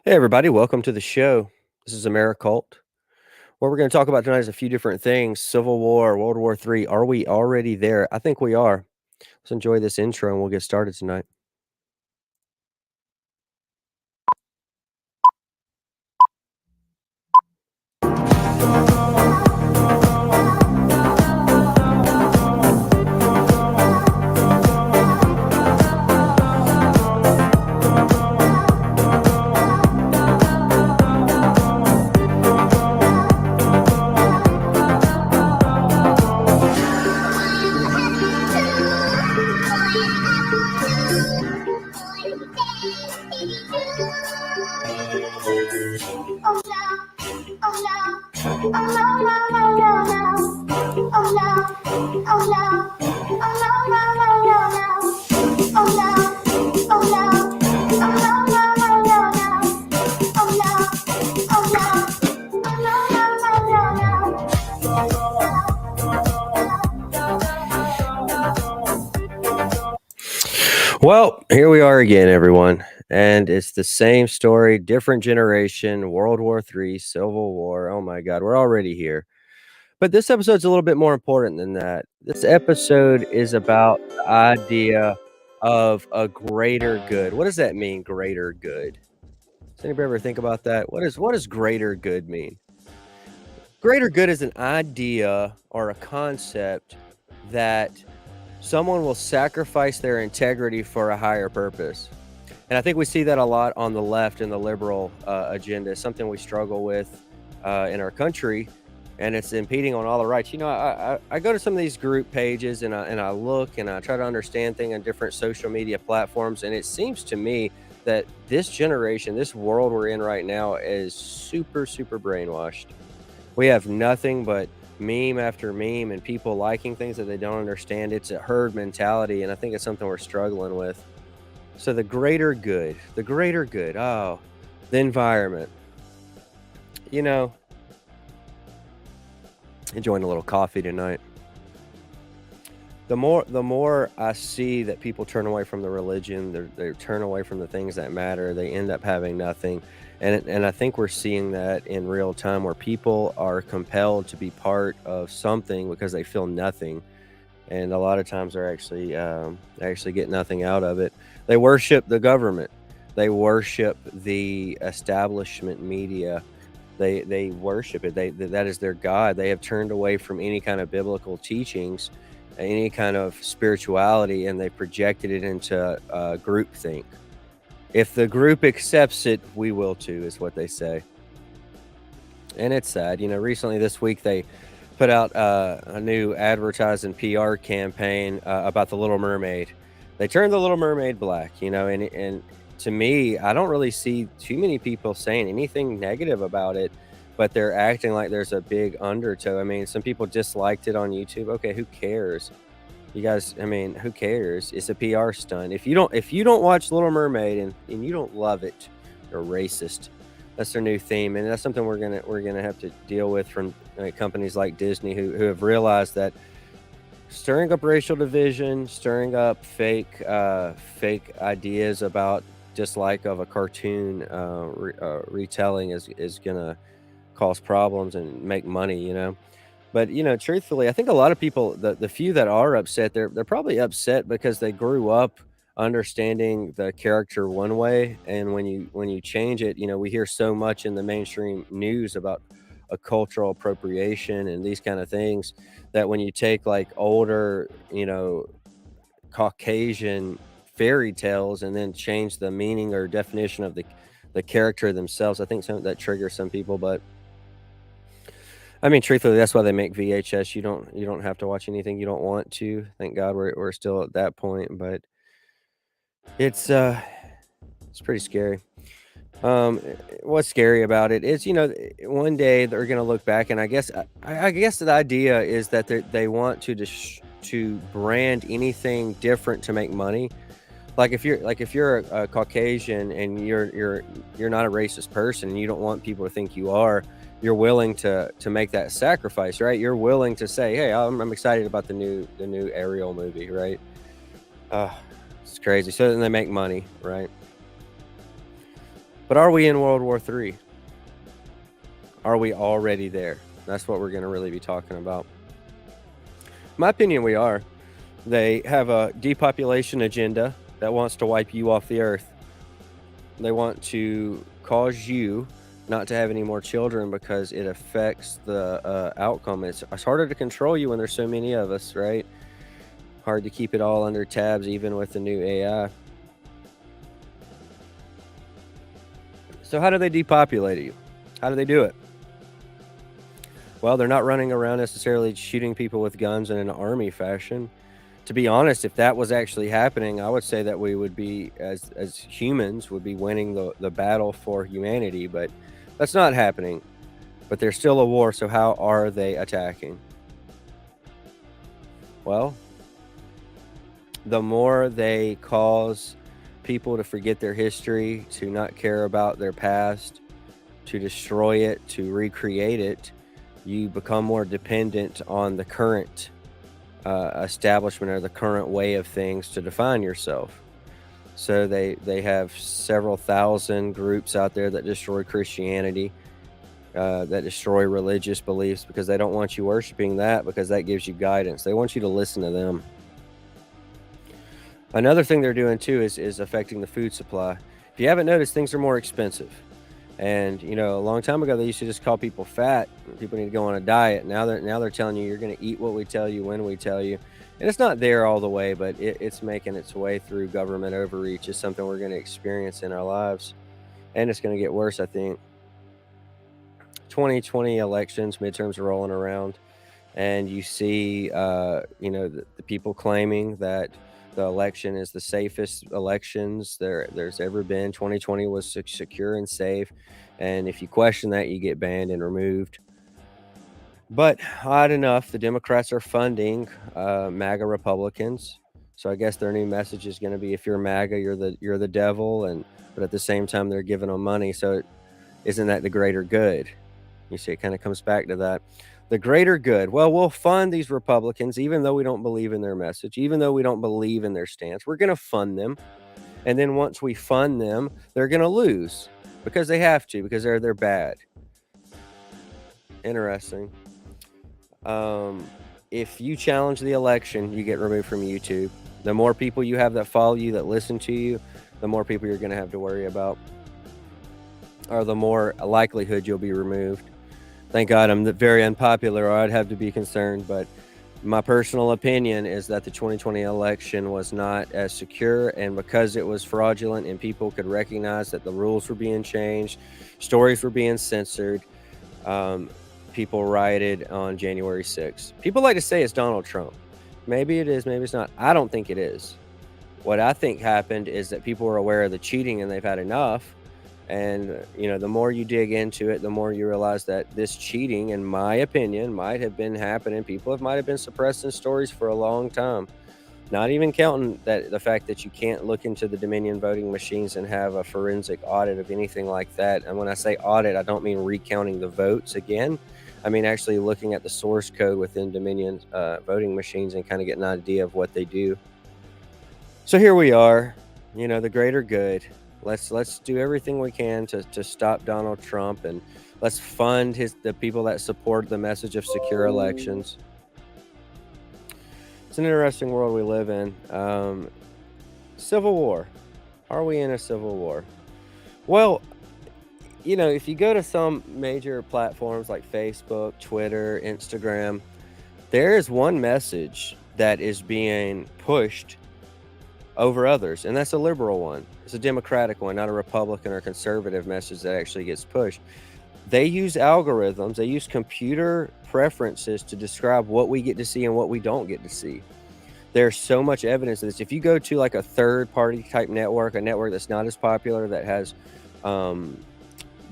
Hey, everybody, welcome to the show. This is AmeriCult. What we're going to talk about tonight is a few different things: Civil War, World War III. Are we already there? I think we are. Let's enjoy this intro and we'll get started tonight. Well, here we are again, everyone. And it's the same story, different generation, World War III, Civil War. Oh my God, we're already here. But this episode's a little bit more important than that. This episode is about the idea of a greater good. What does that mean, greater good? Does anybody ever think about that? What does greater good mean? Greater good is an idea or a concept that someone will sacrifice their integrity for a higher purpose. And I think we see that a lot on the left in the liberal agenda. It's something we struggle with in our country, and it's impeding on all the rights. I go to some of these group pages and I look and I try to understand things on different social media platforms, and it seems to me that this generation, this world we're in right now, is super, super brainwashed. We have nothing but meme after meme and people liking things that they don't understand. It's a herd mentality, and I think it's something we're struggling with. So the greater good, oh, the environment. You know, enjoying a little coffee tonight. The more I see that people turn away from the religion, they turn away from the things that matter, they end up having nothing. And I think we're seeing that in real time, where people are compelled to be part of something because they feel nothing, and a lot of times they actually get nothing out of it. They worship the government, they worship the establishment media, they worship it. That is their god. They have turned away from any kind of biblical teachings, any kind of spirituality, and they projected it into groupthink. If the group accepts it, we will too, is what they say. And it's sad. Recently this week they put out a new advertising PR campaign about the Little Mermaid. They turned the Little Mermaid black, and to me, I don't really see too many people saying anything negative about it, but they're acting like there's a big undertow. I mean, some people disliked it on YouTube. Okay, who cares? You guys, I mean, who cares? It's a PR stunt. If you don't watch Little Mermaid and you don't love it, you're racist. That's their new theme, and that's something we're gonna have to deal with from companies like Disney, who have realized that stirring up racial division, stirring up fake ideas about dislike of a cartoon retelling is gonna cause problems and make money. But truthfully, I think a lot of people, the few that are upset, they're probably upset because they grew up understanding the character one way, and when you change it, we hear so much in the mainstream news about a cultural appropriation and these kind of things, that when you take like older, Caucasian fairy tales and then change the meaning or definition of the character themselves, I think that triggers some people. But I mean, truthfully, that's why they make VHS. You don't have to watch anything you don't want to. Thank God we're still at that point, but it's it's pretty scary. What's scary about it is, one day they're gonna look back, and I guess the idea is that they want to brand anything different to make money. Like if you're a Caucasian and you're not a racist person and you don't want people to think you are, you're willing to make that sacrifice, right? You're willing to say, "Hey, I'm excited about the new Ariel movie," right? Uh, it's crazy. So then they make money, right? But are we in World War III? Are we already there? That's what we're going to really be talking about. In my opinion, we are. They have a depopulation agenda that wants to wipe you off the earth. They want to cause you not to have any more children because it affects the outcome. It's harder to control you when there's so many of us, right? Hard to keep it all under tabs, even with the new AI. So how do they depopulate you? How do they do it? Well, they're not running around necessarily shooting people with guns in an army fashion. To be honest, if that was actually happening, I would say that we would be, as humans, would be winning the battle for humanity, but that's not happening. But there's still a war, so how are they attacking? Well, the more they cause people to forget their history, to not care about their past, to destroy it, to recreate it, you become more dependent on the current establishment or the current way of things to define yourself. So they have several thousand groups out there that destroy Christianity, that destroy religious beliefs because they don't want you worshiping that, because that gives you guidance. They want you to listen to them. Another thing they're doing too is affecting the food supply. If you haven't noticed, things are more expensive. And you know, a long time ago they used to just call people fat. People need to go on a diet. Now they're telling you you're going to eat what we tell you when we tell you. And it's not there all the way, but it's making its way through government overreach. Is something we're going to experience in our lives, and it's going to get worse, I think. 2020 elections, midterms are rolling around, and you see, you know, the people claiming that the election is the safest elections there's ever been. 2020 was secure and safe, and if you question that, you get banned and removed. But odd enough, the Democrats are funding MAGA Republicans. So I guess their new message is going to be, if you're MAGA, you're the devil, and but at the same time they're giving them money. So isn't that the greater good? You see, it kind of comes back to that. The greater good. Well, we'll fund these Republicans, even though we don't believe in their message, even though we don't believe in their stance. We're going to fund them. And then once we fund them, they're going to lose because they have to, because they're bad. Interesting. If you challenge the election, you get removed from YouTube. The more people you have that follow you, that listen to you, the more people you're going to have to worry about, or the more likelihood you'll be removed. Thank God I'm very unpopular, or I'd have to be concerned. But my personal opinion is that the 2020 election was not as secure, and because it was fraudulent and people could recognize that the rules were being changed, stories were being censored, people rioted on January 6th. People like to say it's Donald Trump. Maybe it is, maybe it's not. I don't think it is. What I think happened is that people were aware of the cheating and they've had enough. And, you know, the more you dig into it, the more you realize that this cheating, in my opinion, might have been happening. People might have been suppressing stories for a long time. Not even counting the fact that you can't look into the Dominion voting machines and have a forensic audit of anything like that. And when I say audit, I don't mean recounting the votes again. I mean actually looking at the source code within Dominion voting machines and kind of getting an idea of what they do. So here we are, you know, the greater good. Let's do everything we can to stop Donald Trump, and let's fund the people that support the message of secure elections. It's an interesting world we live in. Civil war. Are we in a civil war? Well, you know, if you go to some major platforms like Facebook, Twitter, Instagram, there is one message that is being pushed over others, and that's a liberal one. It's a Democratic one, not a Republican or conservative message that actually gets pushed. They use algorithms, they use computer preferences to describe what we get to see and what we don't get to see. There's so much evidence of this. If you go to like a third-party type network, a network that's not as popular, that has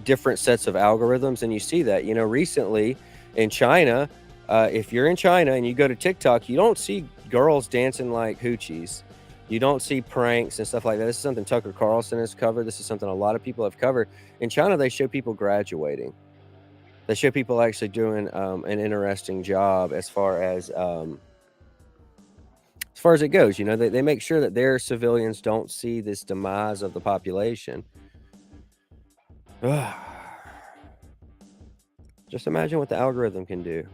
different sets of algorithms, and you see that, you know, recently in China, if you're in China and you go to TikTok, you don't see girls dancing like hoochies. You don't see pranks and stuff like that. This is something Tucker Carlson has covered. This is something a lot of people have covered. In China, they show people graduating. They show people actually doing an interesting job as far as it goes. You know, they make sure that their civilians don't see this demise of the population. Just imagine what the algorithm can do.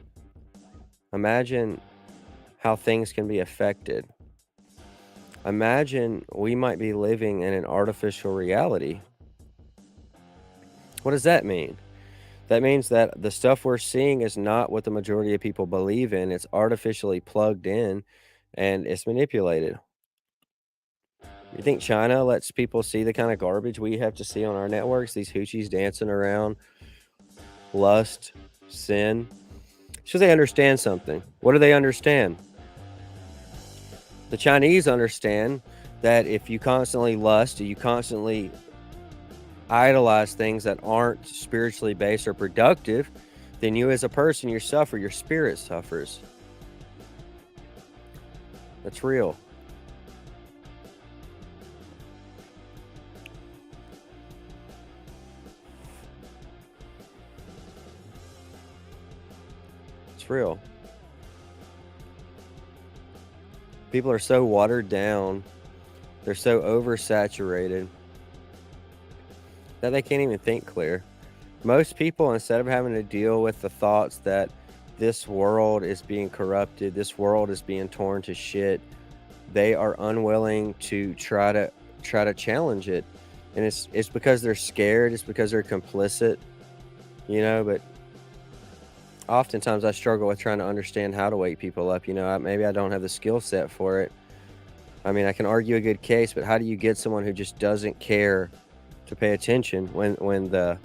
Imagine how things can be affected. Imagine we might be living in an artificial reality. What does that mean? That means that the stuff we're seeing is not what the majority of people believe in. It's artificially plugged in and it's manipulated. You think China lets people see the kind of garbage we have to see on our networks? These hoochies dancing around, lust, sin. So they understand something. What do they understand? The Chinese understand that if you constantly lust, you constantly idolize things that aren't spiritually based or productive, then you as a person, you suffer, your spirit suffers. That's real. It's real. People are so watered down, they're so oversaturated that they can't even think clear. Most people, instead of having to deal with the thoughts that this world is being corrupted, this world is being torn to shit, they are unwilling to try to challenge it. And it's because they're scared, it's because they're complicit, but oftentimes I struggle with trying to understand how to wake people up. Maybe I don't have the skill set for it. I mean, I can argue a good case, but how do you get someone who just doesn't care to pay attention when the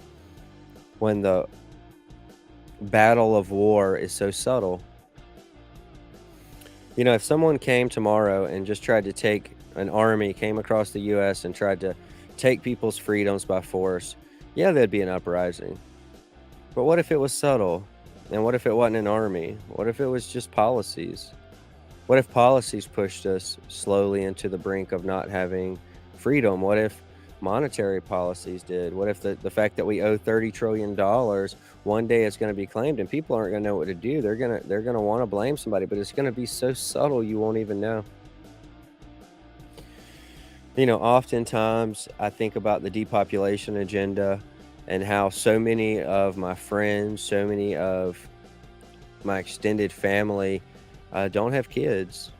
battle of war is so subtle? If someone came tomorrow and just tried to take an army, came across the US and tried to take people's freedoms by force, yeah, there'd be an uprising. But what if it was subtle? And what if it wasn't an army? What if it was just policies? What if policies pushed us slowly into the brink of not having freedom? What if monetary policies did? What if the fact that we owe $30 trillion, one day it's going to be claimed and people aren't going to know what to do? They're going to want to blame somebody, but it's going to be so subtle you won't even know. Oftentimes I think about the depopulation agenda and how so many of my friends, so many of my extended family don't have kids.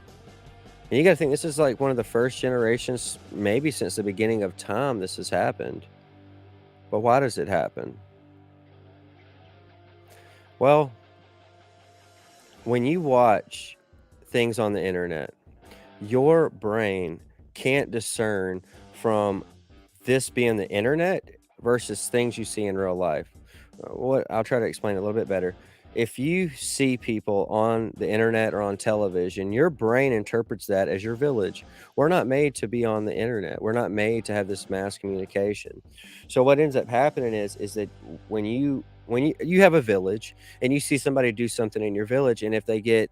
And you got to think this is like one of the first generations, maybe since the beginning of time, this has happened. But why does it happen? Well, when you watch things on the internet, your brain can't discern from this being the internet versus things you see in real life. What I'll try to explain it a little bit better. If you see people on the internet or on television, your brain interprets that as your village. We're not made to be on the internet. We're not made to have this mass communication. So what ends up happening is that when you have a village and you see somebody do something in your village, and if they get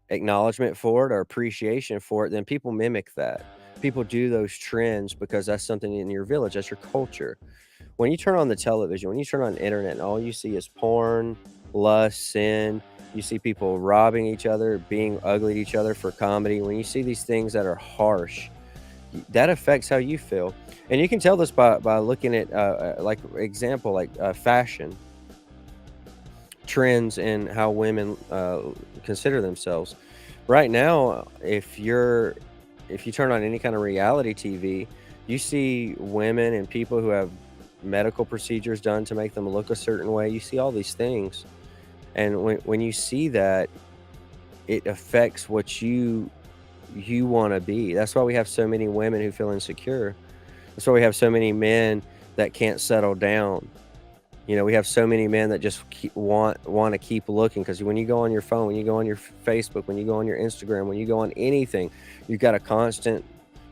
acknowledgement for it or appreciation for it, then people mimic that. People do those trends because that's something in your village, that's your culture. When you turn on the television, when you turn on the internet, and all you see is porn, lust, sin, you see people robbing each other, being ugly to each other for comedy. When you see these things that are harsh, that affects how you feel. And you can tell this by looking at, like, example, like fashion trends and how women consider themselves. Right now, if you turn on any kind of reality TV, you see women and people who have medical procedures done to make them look a certain way. You see all these things. And when you see that, it affects what you want to be. That's why we have so many women who feel insecure. That's why we have so many men that can't settle down. We have so many men that just want to keep looking, because when you go on your phone, when you go on your Facebook, when you go on your Instagram, when you go on anything, you've got a constant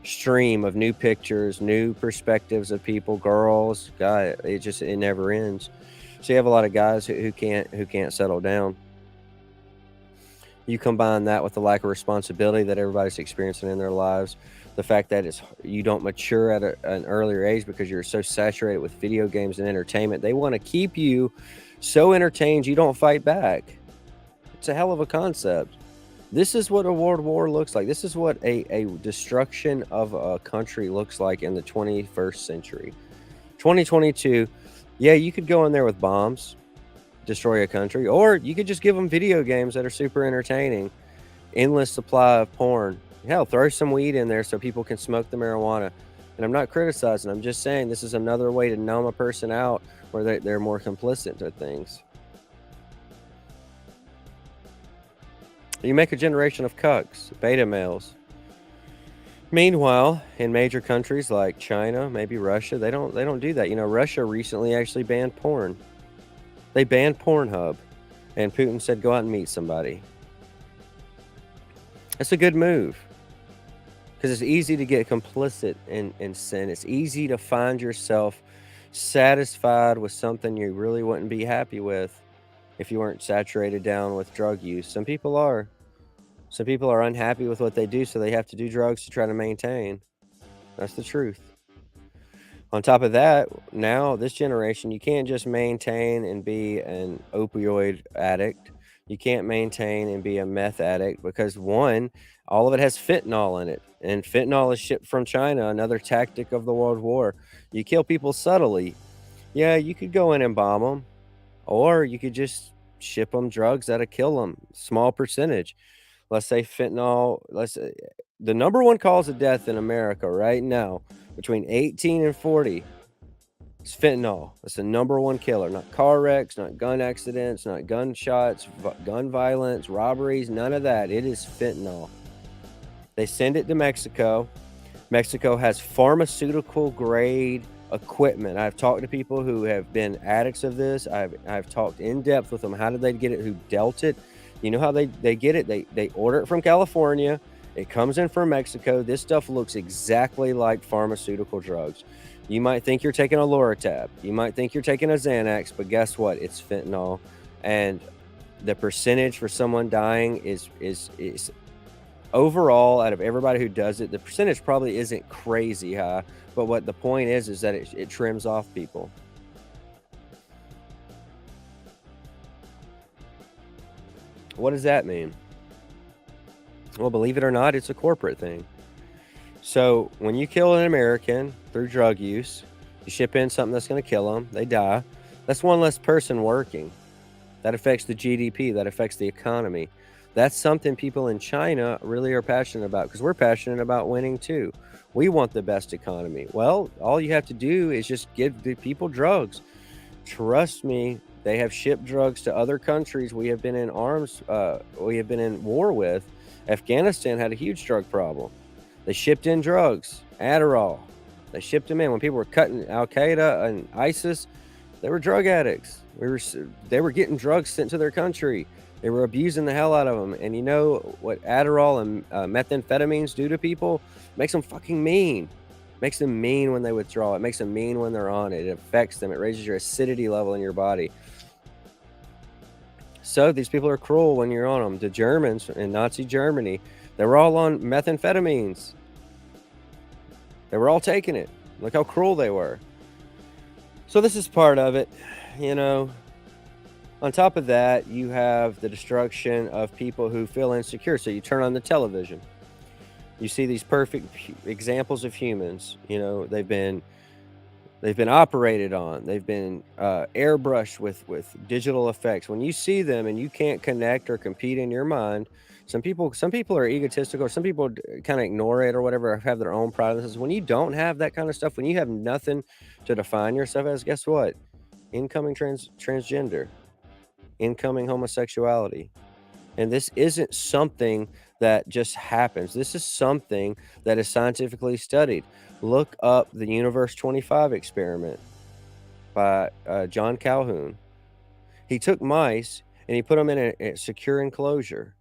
stream of new pictures, new perspectives of people, girls, guy. It never ends. So you have a lot of guys who can't settle down. You combine that with the lack of responsibility that everybody's experiencing in their lives, the fact that you don't mature at an earlier age because you're so saturated with video games and entertainment. They want to keep you so entertained you don't fight back. It's a hell of a concept. This is what a world war looks like. This is what a destruction of a country looks like in the 21st century. 2022, yeah, you could go in there with bombs, destroy a country, or you could just give them video games that are super entertaining, endless supply of porn. Hell, throw some weed in there so people can smoke the marijuana. And I'm not criticizing, I'm just saying this is another way to numb a person out where they're more complicit to things. You make a generation of cucks, beta males. Meanwhile, in major countries like China, maybe Russia, they don't do that. You know, Russia recently actually banned porn. They banned Pornhub, and Putin said, "Go out and meet somebody." That's a good move because it's easy to get complicit in sin. It's easy to find yourself satisfied with something you really wouldn't be happy with if you weren't saturated down with drug use. Some people are. Some people are unhappy with what they do, so they have to do drugs to try to maintain. That's the truth. On top of that, now this generation, you can't just maintain and be an opioid addict. You can't maintain and be a meth addict because one, all of it has fentanyl in it. And fentanyl is shipped from China, another tactic of the World War. You kill people subtly. Yeah, you could go in and bomb them, or you could just ship them drugs that'll kill them. Small percentage. Let's say fentanyl, let's say the number one cause of death in America right now between 18 and 40 is fentanyl. It's the number one killer. Not car wrecks, not gun accidents, not gunshots, gun violence, robberies, none of that. It is fentanyl. They send it to Mexico. Mexico has pharmaceutical grade equipment. I've talked to people who have been addicts of this. I've talked in depth with them. How did they get it? Who dealt it? You know how they get it? They order it from California. It comes in from Mexico. This stuff looks exactly like pharmaceutical drugs. You might think you're taking a Loratab. You might think you're taking a Xanax, but guess what? It's fentanyl. And the percentage for someone dying is overall, out of everybody who does it, the percentage probably isn't crazy high. But what the point is that it trims off people. What does that mean? Well, believe it or not, it's a corporate thing. So when you kill an American through drug use, you ship in something that's going to kill them, they die. That's one less person working. That affects the GDP, that affects the economy. That's something people in China really are passionate about because we're passionate about winning too. We want the best economy. Well, all you have to do is just give the people drugs. Trust me, they have shipped drugs to other countries we have been in we have been in war with. Afghanistan had a huge drug problem. They shipped in drugs, Adderall. They shipped them in. When people were cutting Al Qaeda and ISIS, they were drug addicts. They were getting drugs sent to their country. They were abusing the hell out of them. And you know what Adderall and methamphetamines do to people? Makes them fucking mean. Makes them mean when they withdraw. It makes them mean when they're on it. It affects them. It raises your acidity level in your body. So these people are cruel when you're on them. The Germans in Nazi Germany, they were all on methamphetamines. They were all taking it. Look how cruel they were. So this is part of it, you know. On top of that, you have the destruction of people who feel insecure. So you turn on the television. You see these perfect examples of humans. You know, they've been operated on. They've been airbrushed with digital effects. When you see them and you can't connect or compete in your mind, some people are egotistical, or some people kind of ignore it or whatever, or have their own priorities. When you don't have that kind of stuff, when you have nothing to define yourself as, guess what? Incoming transgender, incoming homosexuality. And this isn't something that just happens. This is something that is scientifically studied. Look up the Universe 25 experiment by John Calhoun. He took mice and he put them in a secure enclosure.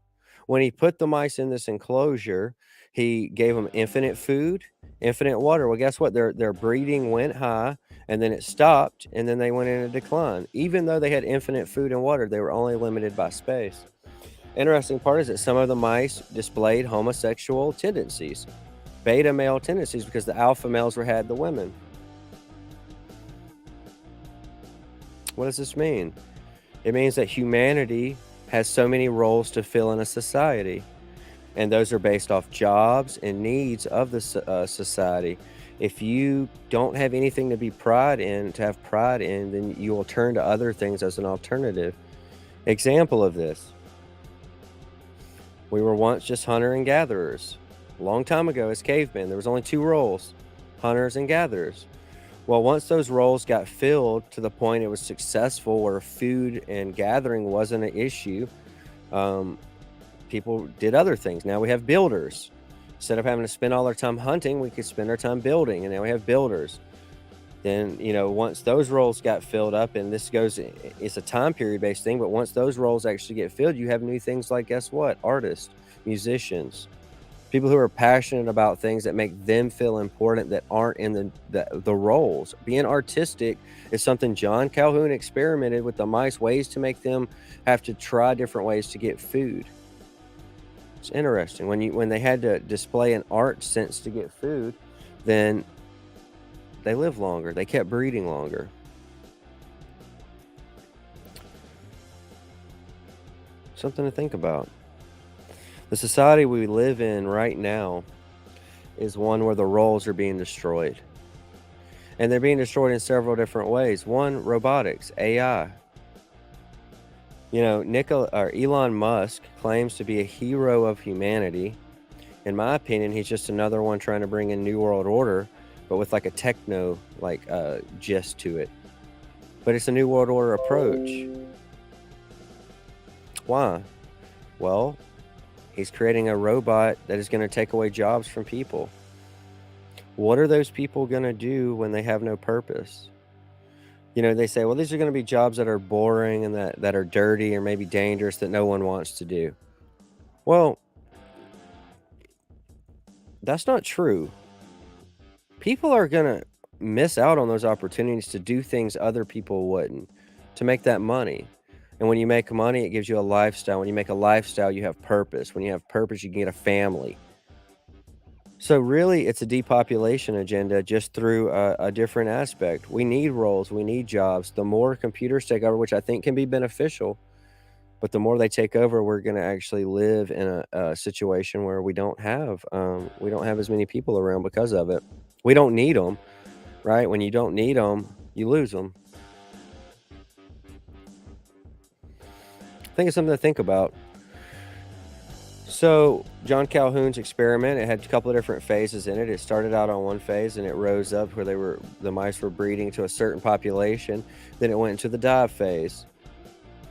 When he put the mice in this enclosure, he gave them infinite food, infinite water. Well, guess what? Their breeding went high and then it stopped and then they went in a decline. Even though they had infinite food and water, they were only limited by space. Interesting part is that some of the mice displayed homosexual tendencies, beta male tendencies, because the alpha males had the women. What does this mean? It means that humanity has so many roles to fill in a society, and those are based off jobs and needs of the society. If you don't have anything to have pride in, then you will turn to other things as an alternative. Example of this, we were once just hunter and gatherers. A long time ago as cavemen, there was only two roles, hunters and gatherers. Well, once those roles got filled to the point it was successful where food and gathering wasn't an issue, um, people did other things. Now we have builders. Instead of having to spend all our time hunting, we could spend our time building, and now we have builders. Then, once those roles got filled up, and it's a time period based thing, but once those roles actually get filled, you have new things like, guess what? Artists, musicians, people who are passionate about things that make them feel important that aren't in the roles. Being artistic is something John Calhoun experimented with the mice, ways to make them have to try different ways to get food. It's interesting. When they had to display an art sense to get food, then they lived longer. They kept breeding longer. Something to think about. The society we live in right now is one where the roles are being destroyed. And they're being destroyed in several different ways. One, robotics, AI. Elon Musk claims to be a hero of humanity. In my opinion, he's just another one trying to bring in New World Order, but with like a techno gist to it. But it's a New World Order approach. Why? Well, he's creating a robot that is going to take away jobs from people. What are those people going to do when they have no purpose? They say, well, these are going to be jobs that are boring and that are dirty or maybe dangerous that no one wants to do. Well, that's not true. People are going to miss out on those opportunities to do things other people wouldn't, to make that money. And when you make money, it gives you a lifestyle. When you make a lifestyle, you have purpose. When you have purpose, you can get a family. So really, it's a depopulation agenda just through a different aspect. We need roles. We need jobs. The more computers take over, which I think can be beneficial, but the more they take over, we're going to actually live in a situation where we don't have as many people around because of it. We don't need them, right? When you don't need them, you lose them. I think it's something to think about. So John Calhoun's experiment, it had a couple of different phases in it. It started out on one phase and it rose up where the mice were breeding to a certain population. Then it went into the dive phase.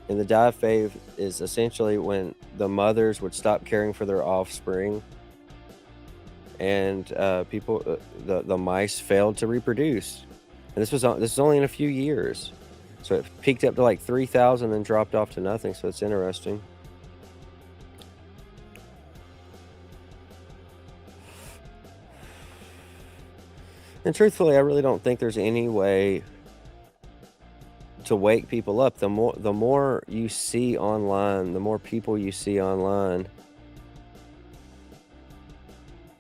And the dive phase is essentially when the mothers would stop caring for their offspring, and the mice failed to reproduce. And this was only in a few years. So it peaked up to like 3,000 and dropped off to nothing. So it's interesting. And truthfully, I really don't think there's any way to wake people up. The more you see online, the more people you see online.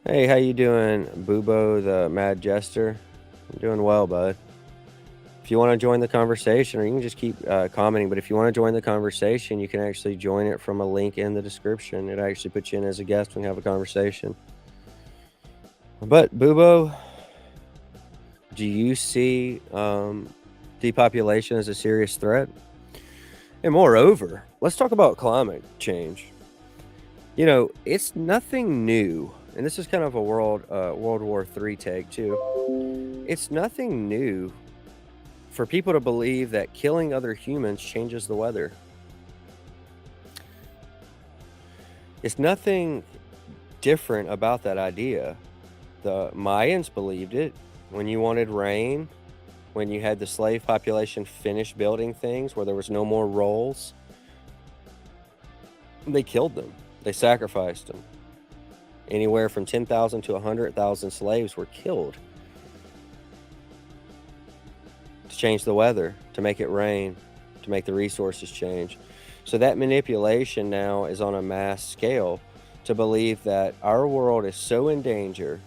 Hey, how you doing, Bubo the Mad Jester? I'm doing well, bud. If you want to join the conversation, or you can just keep commenting, but if you want to join the conversation, you can actually join it from a link in the description. It actually puts you in as a guest and have a conversation. But Bubo, do you see depopulation as a serious threat? And moreover, let's talk about climate change. It's nothing new, and this is kind of a World War III take too. It's nothing new for people to believe that killing other humans changes the weather. It's nothing different about that idea. The Mayans believed it. When you wanted rain, when you had the slave population finish building things where there was no more roles, they killed them. They sacrificed them. Anywhere from 10,000 to 100,000 slaves were killed to change the weather, to make it rain, to make the resources change. So that manipulation now is on a mass scale to believe that our world is so in danger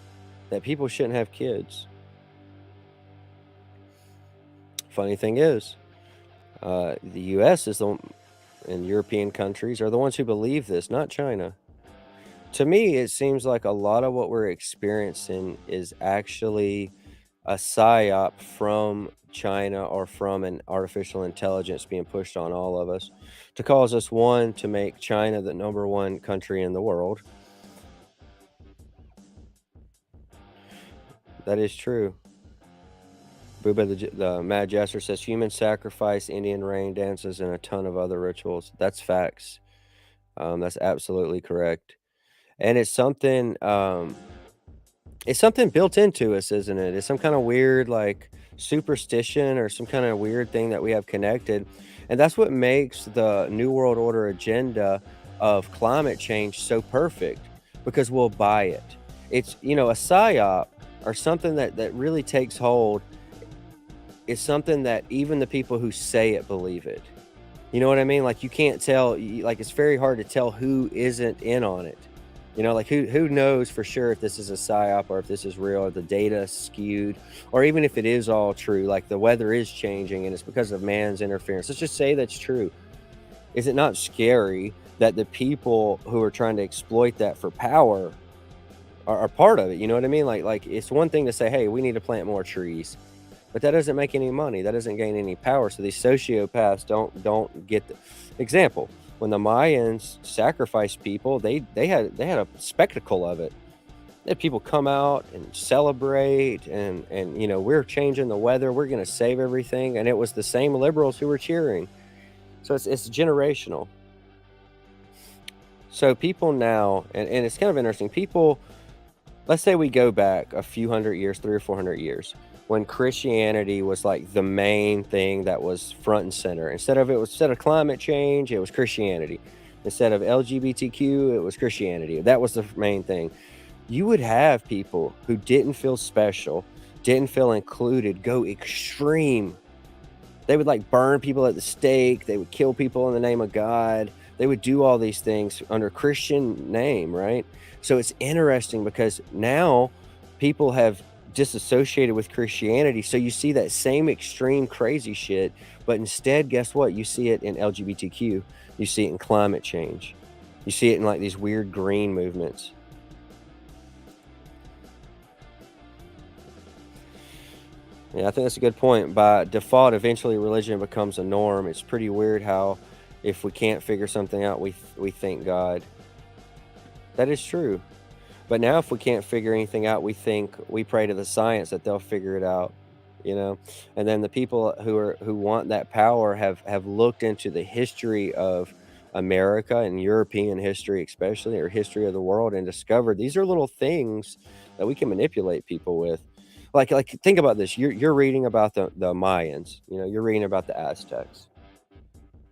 that people shouldn't have kids. Funny thing is, the U.S. and European countries are the ones who believe this, not China. To me, it seems like a lot of what we're experiencing is actually a psyop from China or from an artificial intelligence being pushed on all of us to cause us, one, to make China the number one country in the world. That is true. Booba the Mad Jester says human sacrifice, Indian rain dances, and a ton of other rituals. That's facts. That's absolutely correct. And it's something built into us, isn't it? It's some kind of weird like superstition or some kind of weird thing that we have connected. And that's what makes the New World Order agenda of climate change so perfect because we'll buy it. It's, a psyop or something that really takes hold is something that even the people who say it believe it. You know what I mean? Like, you can't tell like, it's very hard to tell who isn't in on it. Like, who knows for sure if this is a psyop or if this is real or the data is skewed, or even if it is all true, like the weather is changing and it's because of man's interference. Let's just say that's true. Is it not scary that the people who are trying to exploit that for power are part of it? You know what I mean? Like it's one thing to say, "Hey, we need to plant more trees." But that doesn't make any money. That doesn't gain any power. So these sociopaths don't get the example. When the Mayans sacrificed people, they had a spectacle of it. They had people come out and celebrate and we're changing the weather, we're gonna save everything. And it was the same liberals who were cheering. So it's generational. So people now, and it's kind of interesting, people, let's say we go back a few hundred years, 3 or 400 years, when Christianity was like the main thing that was front and center. Instead of climate change, it was Christianity. Instead of LGBTQ, it was Christianity. That was the main thing. You would have people who didn't feel special, didn't feel included, go extreme. They would like burn people at the stake. They would kill people in the name of God. They would do all these things under Christian name, right? So it's interesting because now people have disassociated with Christianity. So you see that same extreme crazy shit, but instead, guess what? You see it in LGBTQ. You see it in climate change. You see it in like these weird green movements. Yeah, I think that's a good point. By default, eventually religion becomes a norm. It's pretty weird how if we can't figure something out, we thank God. That is true. But now if we can't figure anything out, we pray to the science that they'll figure it out, you know? And then the people who want that power have looked into the history of America and European history especially, or history of the world, and discovered these are little things that we can manipulate people with. Like think about this. You're reading about the Mayans, you're reading about the Aztecs.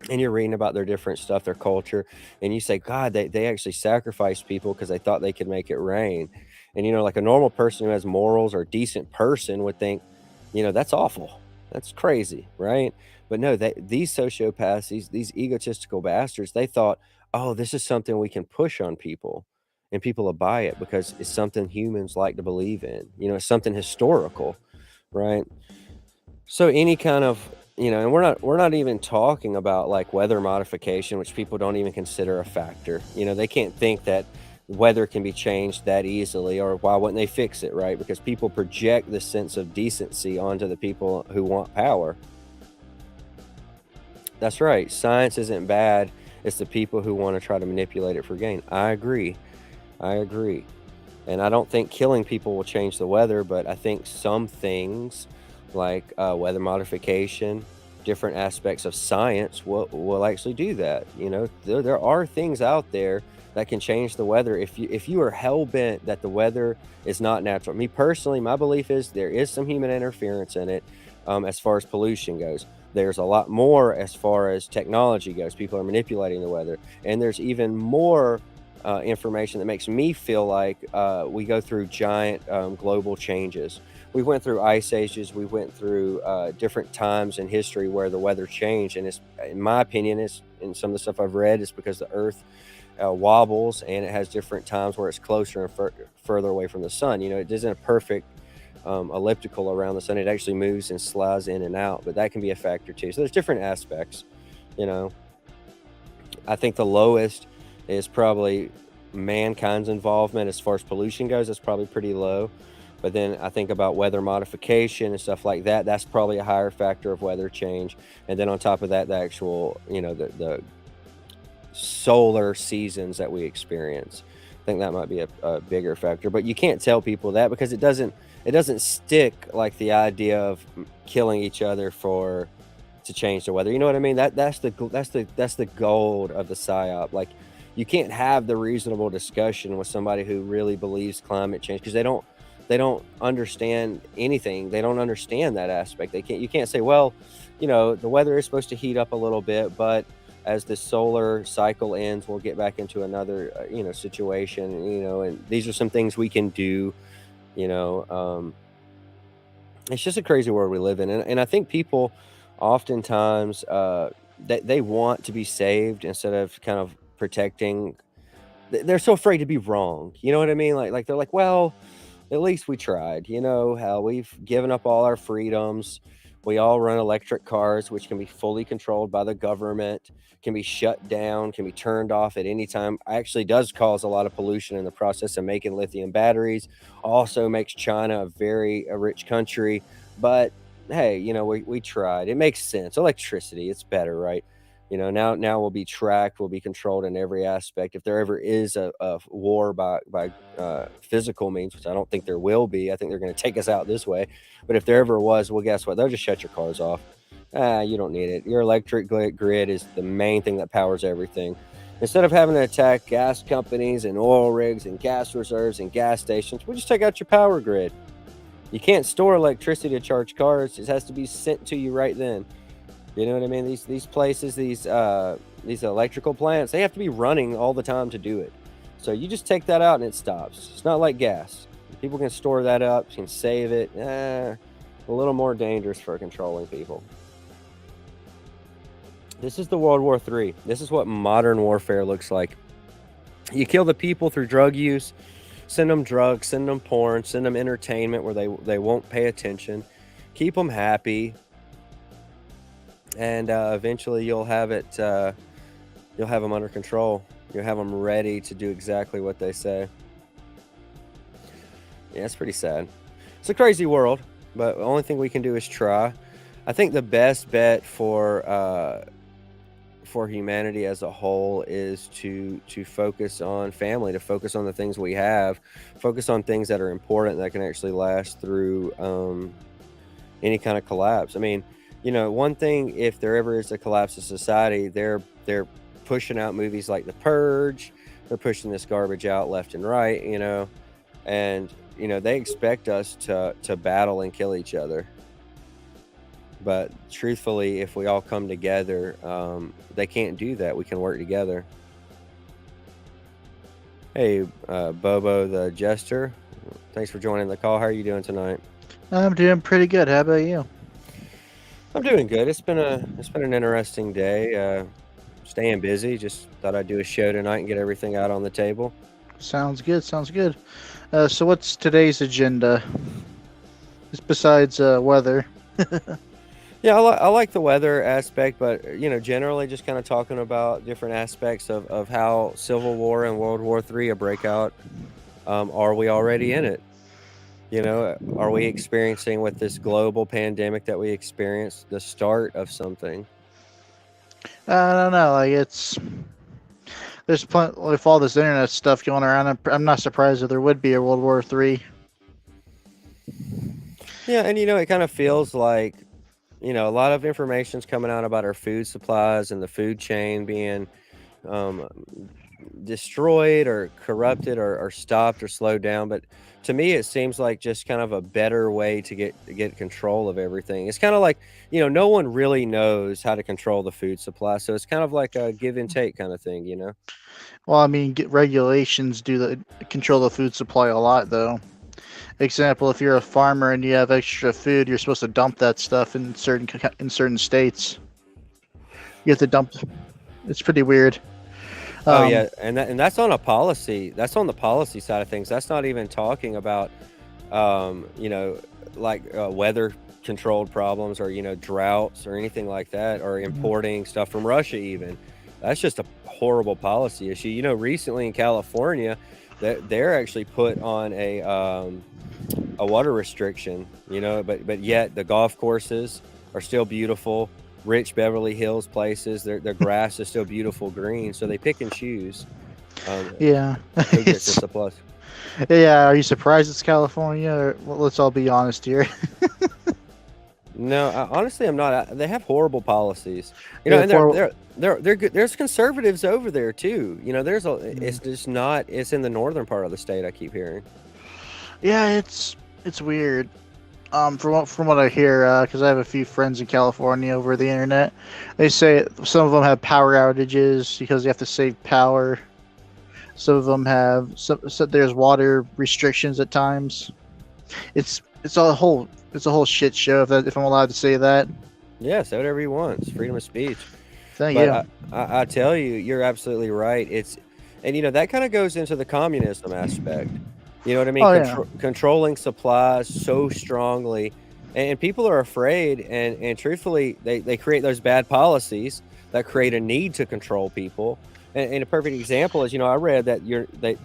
And you're reading about their different stuff, their culture, and you say, God, they actually sacrificed people because they thought they could make it rain. And like a normal person who has morals or a decent person would think, that's awful. That's crazy, right? But no, these sociopaths, these egotistical bastards, they thought, oh, this is something we can push on people. And people will buy it because it's something humans like to believe in. It's something historical, right? So any kind of, and we're not even talking about like weather modification, which people don't even consider a factor. They can't think that weather can be changed that easily, or why wouldn't they fix it, right? Because people project this sense of decency onto the people who want power. That's right. Science isn't bad. It's the people who want to try to manipulate it for gain. I agree. I agree. And I don't think killing people will change the weather, but I think some things like weather modification, different aspects of science will actually do that. There are things out there that can change the weather if you are hell bent that the weather is not natural. Me personally, my belief is there is some human interference in it. As far as pollution goes, there's a lot more as far as technology goes. People are manipulating the weather, and there's even more information that makes me feel like we go through giant global changes. We went through ice ages. We went through different times in history where the weather changed, and it's, in my opinion, is in some of the stuff I've read, is because the Earth wobbles and it has different times where it's closer and further away from the sun. It isn't a perfect elliptical around the sun. It actually moves and slides in and out, but that can be a factor too. So there's different aspects. You know, I think the lowest is probably mankind's involvement as far as pollution goes, that's probably pretty low. But then I think about weather modification and stuff like that. That's probably a higher factor of weather change. And then on top of that, the actual, the solar seasons that we experience. I think that might be a bigger factor. But you can't tell people that because it doesn't stick like the idea of killing each other to change the weather. You know what I mean? That's the gold of the psyop. Like you can't have the reasonable discussion with somebody who really believes climate change because they don't understand anything. They don't understand that aspect. You can't say, well, the weather is supposed to heat up a little bit, but as the solar cycle ends, we'll get back into another, situation, and these are some things we can do, you know. It's just a crazy world we live in. And I think people oftentimes, they want to be saved instead of kind of protecting. They're so afraid to be wrong. You know what I mean? Like they're like, well, at least we tried. How we've given up all our freedoms. We all run electric cars, which can be fully controlled by the government, can be shut down, can be turned off at any time. Actually, does cause a lot of pollution in the process of making lithium batteries. Also makes China a rich country. But hey, we tried. It makes sense. Electricity, it's better, right? Now we'll be tracked, we'll be controlled in every aspect. If there ever is a war by physical means, which I don't think there will be, I think they're going to take us out this way. But if there ever was, well, guess what? They'll just shut your cars off. You don't need it. Your electric grid is the main thing that powers everything. Instead of having to attack gas companies and oil rigs and gas reserves and gas stations, we'll just take out your power grid. You can't store electricity to charge cars. It has to be sent to you right then. You know what I mean? These places, these electrical plants, they have to be running all the time to do it. So you just take that out and it stops. It's not like gas. People can store that up, can save it. A little more dangerous for controlling people. This is the World War III. This is what modern warfare looks like. You kill the people through drug use, send them drugs, send them porn, send them entertainment where they won't pay attention, keep them happy, and eventually you'll have them under control. You'll have them ready to do exactly what they say. Yeah, it's pretty sad. It's a crazy world, but the only thing we can do is try. I think the best bet for humanity as a whole is to focus on family, to focus on the things we have, focus on things that are important that can actually last through any kind of collapse. I mean, one thing, if there ever is a collapse of society, they're pushing out movies like The Purge. They're pushing this garbage out left and right, and they expect us to battle and kill each other. But truthfully, if we all come together, they can't do that. We can work together. Hey, Bobo the Jester, thanks for joining the call. How are you doing tonight? I'm doing pretty good. How about you? I'm doing good. It's been an interesting day. Staying busy. Just thought I'd do a show tonight and get everything out on the table. Sounds good. Sounds good. So what's today's agenda? Just besides weather. Yeah, I like the weather aspect, but generally just kind of talking about different aspects of how Civil War and World War III a breakout. Are we already in it? Are we experiencing with this global pandemic that we experienced the start of something? I don't know. There's plenty with all this internet stuff going around. I'm not surprised if there would be a World War III. Yeah, and it kind of feels like a lot of information's coming out about our food supplies and the food chain being destroyed or corrupted or stopped or slowed down. But to me, it seems like just kind of a better way to get control of everything. It's kind of like, no one really knows how to control the food supply. So it's kind of like a give and take kind of thing, Well, I mean, regulations control the food supply a lot, though. Example: if you're a farmer and you have extra food, you're supposed to dump that stuff in certain states. You have to dump. It's pretty weird. Oh yeah, and that's on a policy. That's on the policy side of things. That's not even talking about, weather controlled problems or droughts or anything like that, or importing stuff from Russia even. That's just a horrible policy issue. You know, recently in California, that they're actually put on a water restriction. You know, but yet the golf courses are still beautiful. Rich Beverly Hills places, their grass is still beautiful green. So they pick and choose Yeah. who gets the plus. Yeah, are you surprised it's California? Or, well, let's all be honest here. No, honestly, I'm not. They have horrible policies, you know, Yeah, and they're good. There's conservatives over there too. You know, it's just not. It's in the northern part of the state. I keep hearing. yeah, it's weird. From what I hear, because I have a few friends in California over the internet, they say some of them have power outages because they have to save power. Some of them have so there's water restrictions at times. It's a whole shit show if I'm allowed to say that. Yeah, say whatever you want. It's freedom of speech. Thank But you. I tell you, you're absolutely right. And you know that kind of goes into the communism aspect. You know what I mean? Oh yeah. Controlling supplies so strongly, and people are afraid. And truthfully, they create those bad policies that create a need to control people. And a perfect example is, you know, I read that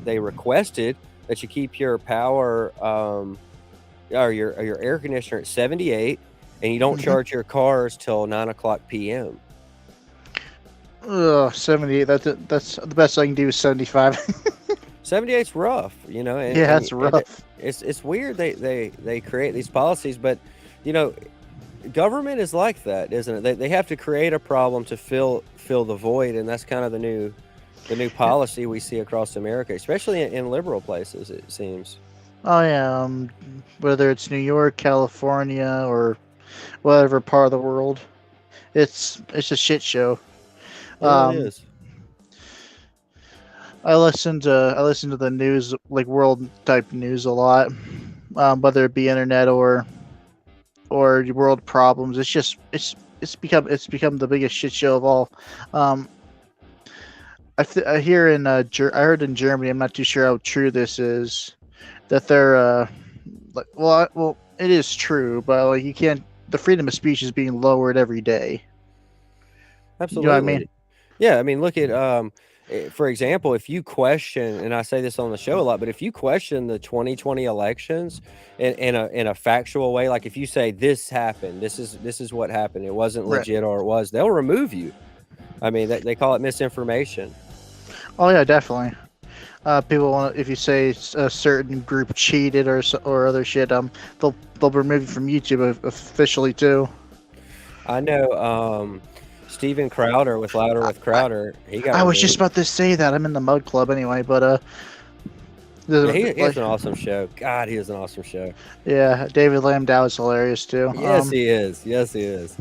they requested that you keep your power or your air conditioner at 78, and you don't Mhm. charge your cars till 9 o'clock p.m. Ugh, 78. That's the best I can do is 75. 78's rough, you know, Yeah, that's rough. it's weird they create these policies, but you know, government is like that, isn't it? They have to create a problem to fill the void, and that's kind of the new policy we see across America, especially in liberal places, it seems. Oh yeah. Whether it's New York, California, or whatever part of the world, it's a shit show. It really Um, is. I listen to the news, like world type news, a lot, whether it be internet or world problems. It's become the biggest shit show of all. Um, I hear I heard in Germany. I'm not too sure how true this is. That they're well, it is true, but like you can't. The freedom of speech is being lowered every day. You know what I mean? Absolutely. Yeah, I mean, look at for example, if you question, and I say this on the show a lot, but if you question the 2020 elections in a factual way, like if you say this happened, this is what happened, it wasn't Right. legit or it was, they'll remove you. I mean, they call it misinformation. Oh yeah, definitely. People want if you say a certain group cheated or other shit, they'll remove you from YouTube officially too. I know Steven Crowder with Louder with I, Crowder, he got I was just removed. about to say that I'm in the Mud Club anyway, but Yeah, he has like an awesome show. God, he has an awesome show. yeah, David Lambdow is hilarious too. Yes, he is. Yes, he is.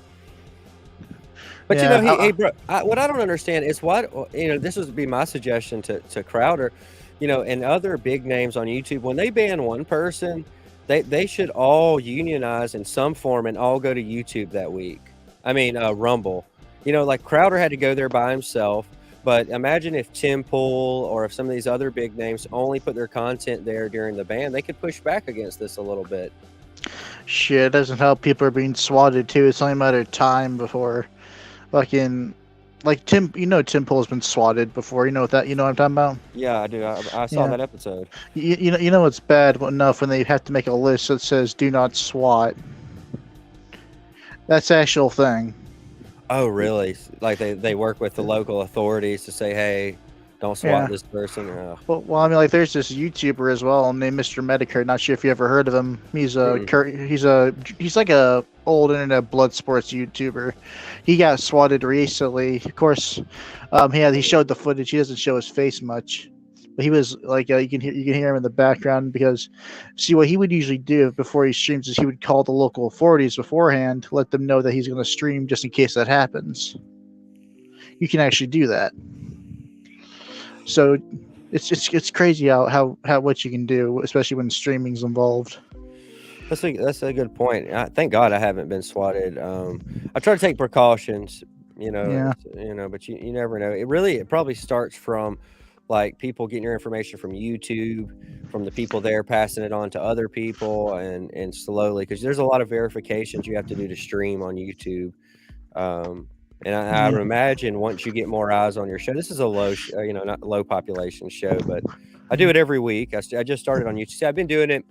But you know, Yeah, hey, bro, what I don't understand is why, you know, this would be my suggestion to Crowder, you know, and other big names on YouTube. When they ban one person, they should all unionize in some form and all go to YouTube that week. I mean, Rumble. You know, like Crowder had to go there by himself. But imagine if Tim Pool or if some of these other big names only put their content there during the ban, they could push back against this a little bit. shit, it doesn't help. People are being swatted too. It's only a matter of time before fucking like Tim Pool's been swatted before. You know what I'm talking about? Yeah, I do. I saw Yeah. that episode. You know it's bad enough when they have to make a list that says "Do not swat." That's the actual thing. Oh, really? Like they work with the local authorities to say, "Hey, don't swat Yeah. this person." Oh. Well, I mean, like, there's this YouTuber as well named Mr. Medicare. Not sure if you ever heard of him. He's like a old internet blood sports YouTuber. He got swatted recently. Of course, he showed the footage. He doesn't show his face much, but he was like, you can hear him in the background because, see, what he would usually do before he streams is he would call the local authorities beforehand, let them know that he's going to stream just in case that happens. You can actually do that. So it's crazy how what you can do, especially when streaming's involved. That's a good point. Thank God I haven't been swatted. I try to take precautions, Yeah. but you never know. It probably starts from like people getting your information from YouTube, from the people there passing it on to other people, and slowly, because there's a lot of verifications you have to do to stream on YouTube. Um, And I would Yeah. imagine once you get more eyes on your show, this is a not low population show, but I do it every week. I just started on YouTube. See, I've been doing it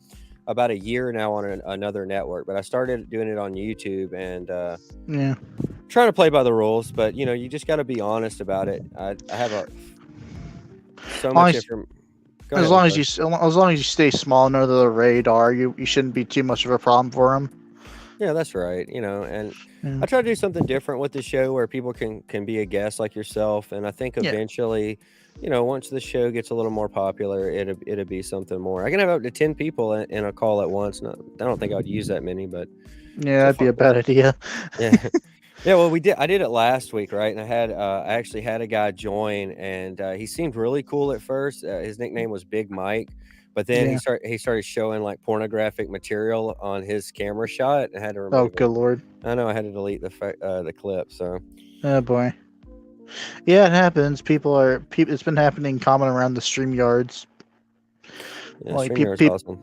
about a year now on another network, but I started doing it on YouTube and Yeah. trying to play by the rules. But you just got to be honest about it. I have so much Honest, information. Go as ahead. I'm long as sorry. as long as you stay small and under the radar, you shouldn't be too much of a problem for them. Yeah, that's right. And Yeah. I try to do something different with the show where people can be a guest like yourself. And I think Yeah. eventually, once the show gets a little more popular, it'll be something more. I can have up to 10 people in a call at once. No, I don't think I would use that many, but Yeah, it's a that'd be fun. a bad idea. Yeah. Yeah, well, I did it last week, right? And I actually had a guy join, and he seemed really cool at first. His nickname was Big Mike, but then Yeah. he started showing like pornographic material on his camera shot, and I had to Oh, remove him. good lord. I know I had to delete the clip. So Oh boy. Yeah, it happens. It's been happening common around the stream yards. yeah, Like StreamYard's awesome.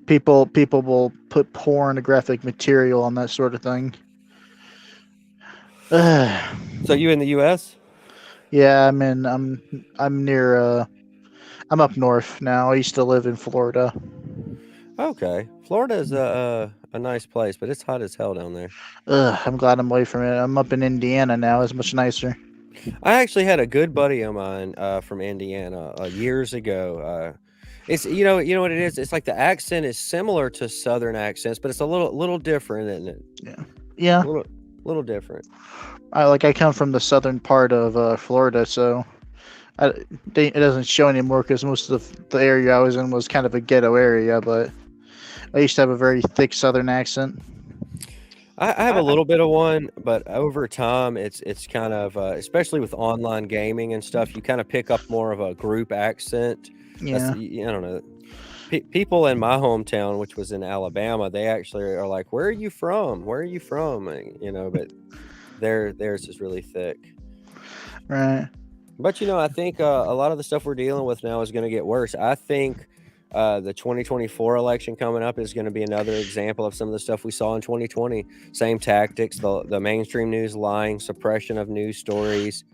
people will put pornographic material on that sort of thing. So you in the U.S.? Yeah, I'm near I'm up north now. I used to live in Florida. Okay, Florida's a nice place, but it's hot as hell down there. I'm glad I'm away from it. I'm up in Indiana now. It's much nicer. I actually had a good buddy of mine from Indiana years ago. It's you know what it is. It's like the accent is similar to Southern accents, but it's a little different, isn't it? Yeah. A little different. I come from the southern part of Florida, so it doesn't show anymore because most of the area I was in was kind of a ghetto area. But I used to have a very thick southern accent. I have a little bit of one, but over time, it's kind of especially with online gaming and stuff, you kind of pick up more of a group accent. Yeah. I don't know. People in my hometown, which was in Alabama, they actually are like, "Where are you from? Where are you from?" But theirs is really thick. Right. But I think a lot of the stuff we're dealing with now is going to get worse. I think the 2024 election coming up is going to be another example of some of the stuff we saw in 2020. Same tactics, the mainstream news lying, suppression of news stories.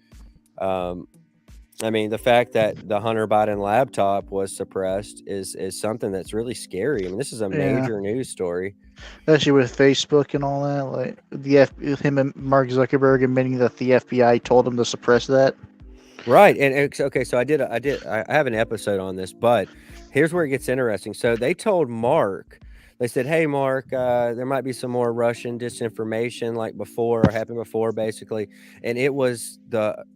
I mean, the fact that the Hunter Biden laptop was suppressed is something that's really scary. I mean, this is a major news story. Especially with Facebook and all that, like him and Mark Zuckerberg admitting that the FBI told him to suppress that. Right. And okay, so I have an episode on this, but here's where it gets interesting. So they told Mark, they said, "Hey, Mark, there might be some more Russian disinformation like before or happened before, basically." And it was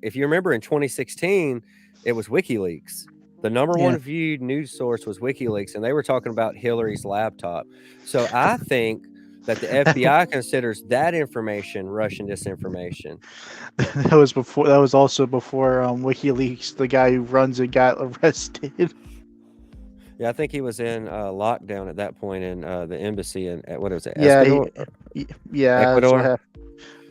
if you remember in 2016, it was WikiLeaks. The number one viewed news source was WikiLeaks, and they were talking about Hillary's laptop. So I think that the FBI considers that information Russian disinformation. That was also before WikiLeaks. The guy who runs it got arrested. Yeah, I think he was in lockdown at that point in the embassy in what was it? Yeah, Ecuador? Ecuador.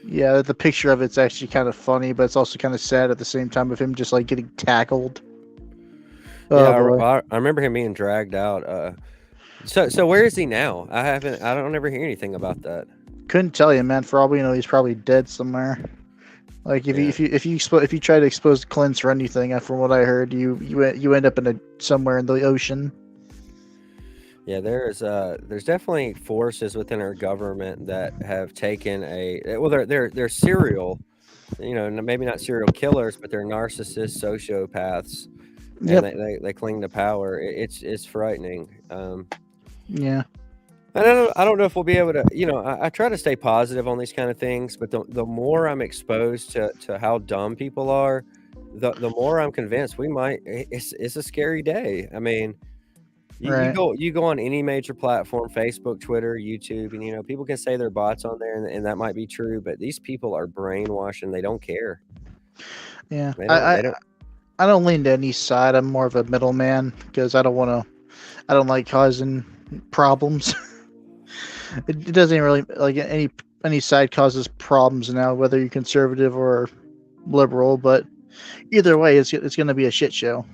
Yeah, the picture of it's actually kind of funny, but it's also kind of sad at the same time of him just like getting tackled. I remember him being dragged out. So where is he now? I don't ever hear anything about that. Couldn't tell you, man. For all we know, he's probably dead somewhere. Like if you try to expose Clint's or anything, from what I heard, you end up somewhere in the ocean. Yeah, there's definitely forces within our government that have taken they're serial, maybe not serial killers, but they're narcissists, sociopaths, and they cling to power. It's frightening. Yeah. I don't know if we'll be able to, I try to stay positive on these kind of things, but the more I'm exposed to how dumb people are, the more I'm convinced it's a scary day. I mean, you go on any major platform, Facebook, Twitter, YouTube, and people can say they're bots on there, and that might be true, but these people are brainwashed and they don't care. Yeah. I don't lean to any side. I'm more of a middleman because I don't like causing problems. It doesn't really like any side causes problems now, whether you're conservative or liberal, but either way, it's going to be a shit show.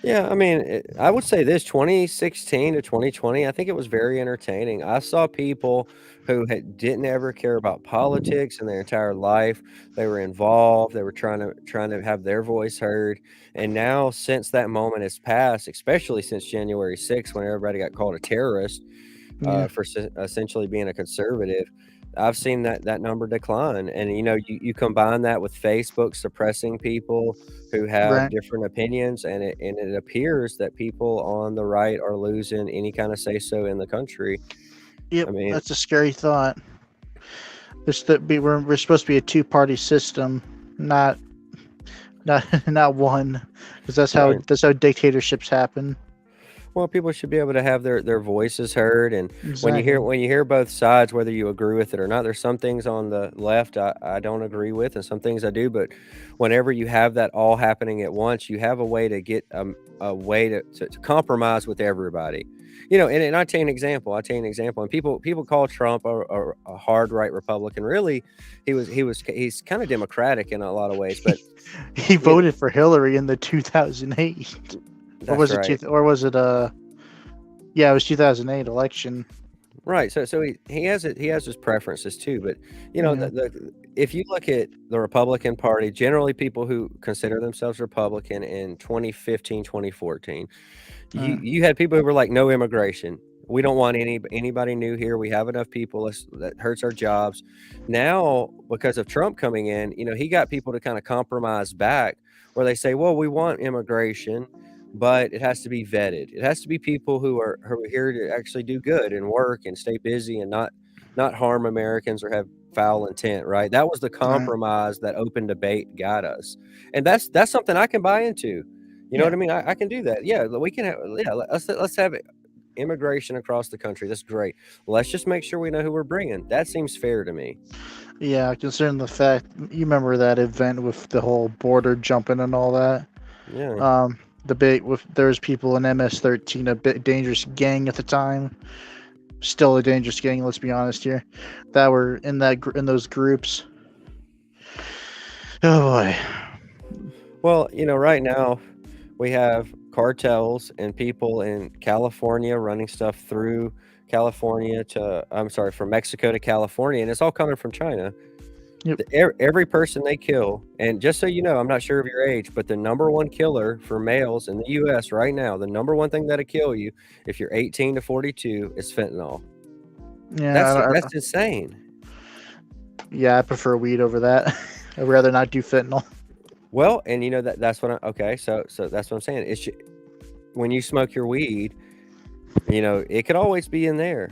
Yeah, I mean, I would say this 2016 to 2020, I think it was very entertaining. I saw people who didn't ever care about politics in their entire life. They were involved. They were trying to have their voice heard. And now, since that moment has passed, especially since January 6th, when everybody got called a terrorist Yeah. for essentially being a conservative, I've seen that number decline. And you combine that with Facebook suppressing people who have Right. different opinions, and it appears that people on the right are losing any kind of say so in the country. Yep. I mean, That's a scary thought. We're supposed to be a two-party system, not not one, because right. that's how dictatorships happen. Well, people should be able to have their voices heard, and Exactly. when you hear both sides, whether you agree with it or not, there's some things on the left I don't agree with, and some things I do. But whenever you have that all happening at once, you have a way to get a way to compromise with everybody. And I tell you an example. And people call Trump a hard right Republican. Really, he's kind of democratic in a lot of ways, but He you know, voted for Hillary in the 2008, or that's was it right. yeah, it was 2008 election. Right. So he has it. He has his preferences too. But Yeah. if you look at the Republican Party, generally people who consider themselves Republican in 2015, 2014, Uh, you had people who were like, no immigration. We don't want anybody new here. We have enough people. That hurts our jobs. Now, because of Trump coming in, he got people to kind of compromise back, where they say, well, we want immigration, but it has to be vetted. It has to be people who are here to actually do good and work and stay busy and not harm Americans or have foul intent. Right? That was the uh, compromise that open debate got us, and that's something I can buy into. You know what yeah. I mean? I can do that. Yeah, we can have. Yeah, let's have immigration across the country. That's great. Let's just make sure we know who we're bringing. That seems fair to me. Yeah, considering the fact you remember that event with the whole border jumping and all that. Yeah. Debate with there was people in MS-13, a bit dangerous gang at the time, still a dangerous gang. Let's be honest here, that were in in those groups. Oh boy. Well, right now we have cartels and people in California running stuff through California I'm sorry, from Mexico to California, and it's all coming from China. Yep. Every person they kill, and just so you know, I'm not sure of your age, but the number one killer for males in the U.S. right now, the number one thing that'll kill you if you're 18 to 42 is fentanyl. Yeah. That's insane. Yeah, I prefer weed over that. I'd rather not do fentanyl. Well, and that's what okay, so that's what I'm saying. When you smoke your weed, it could always be in there.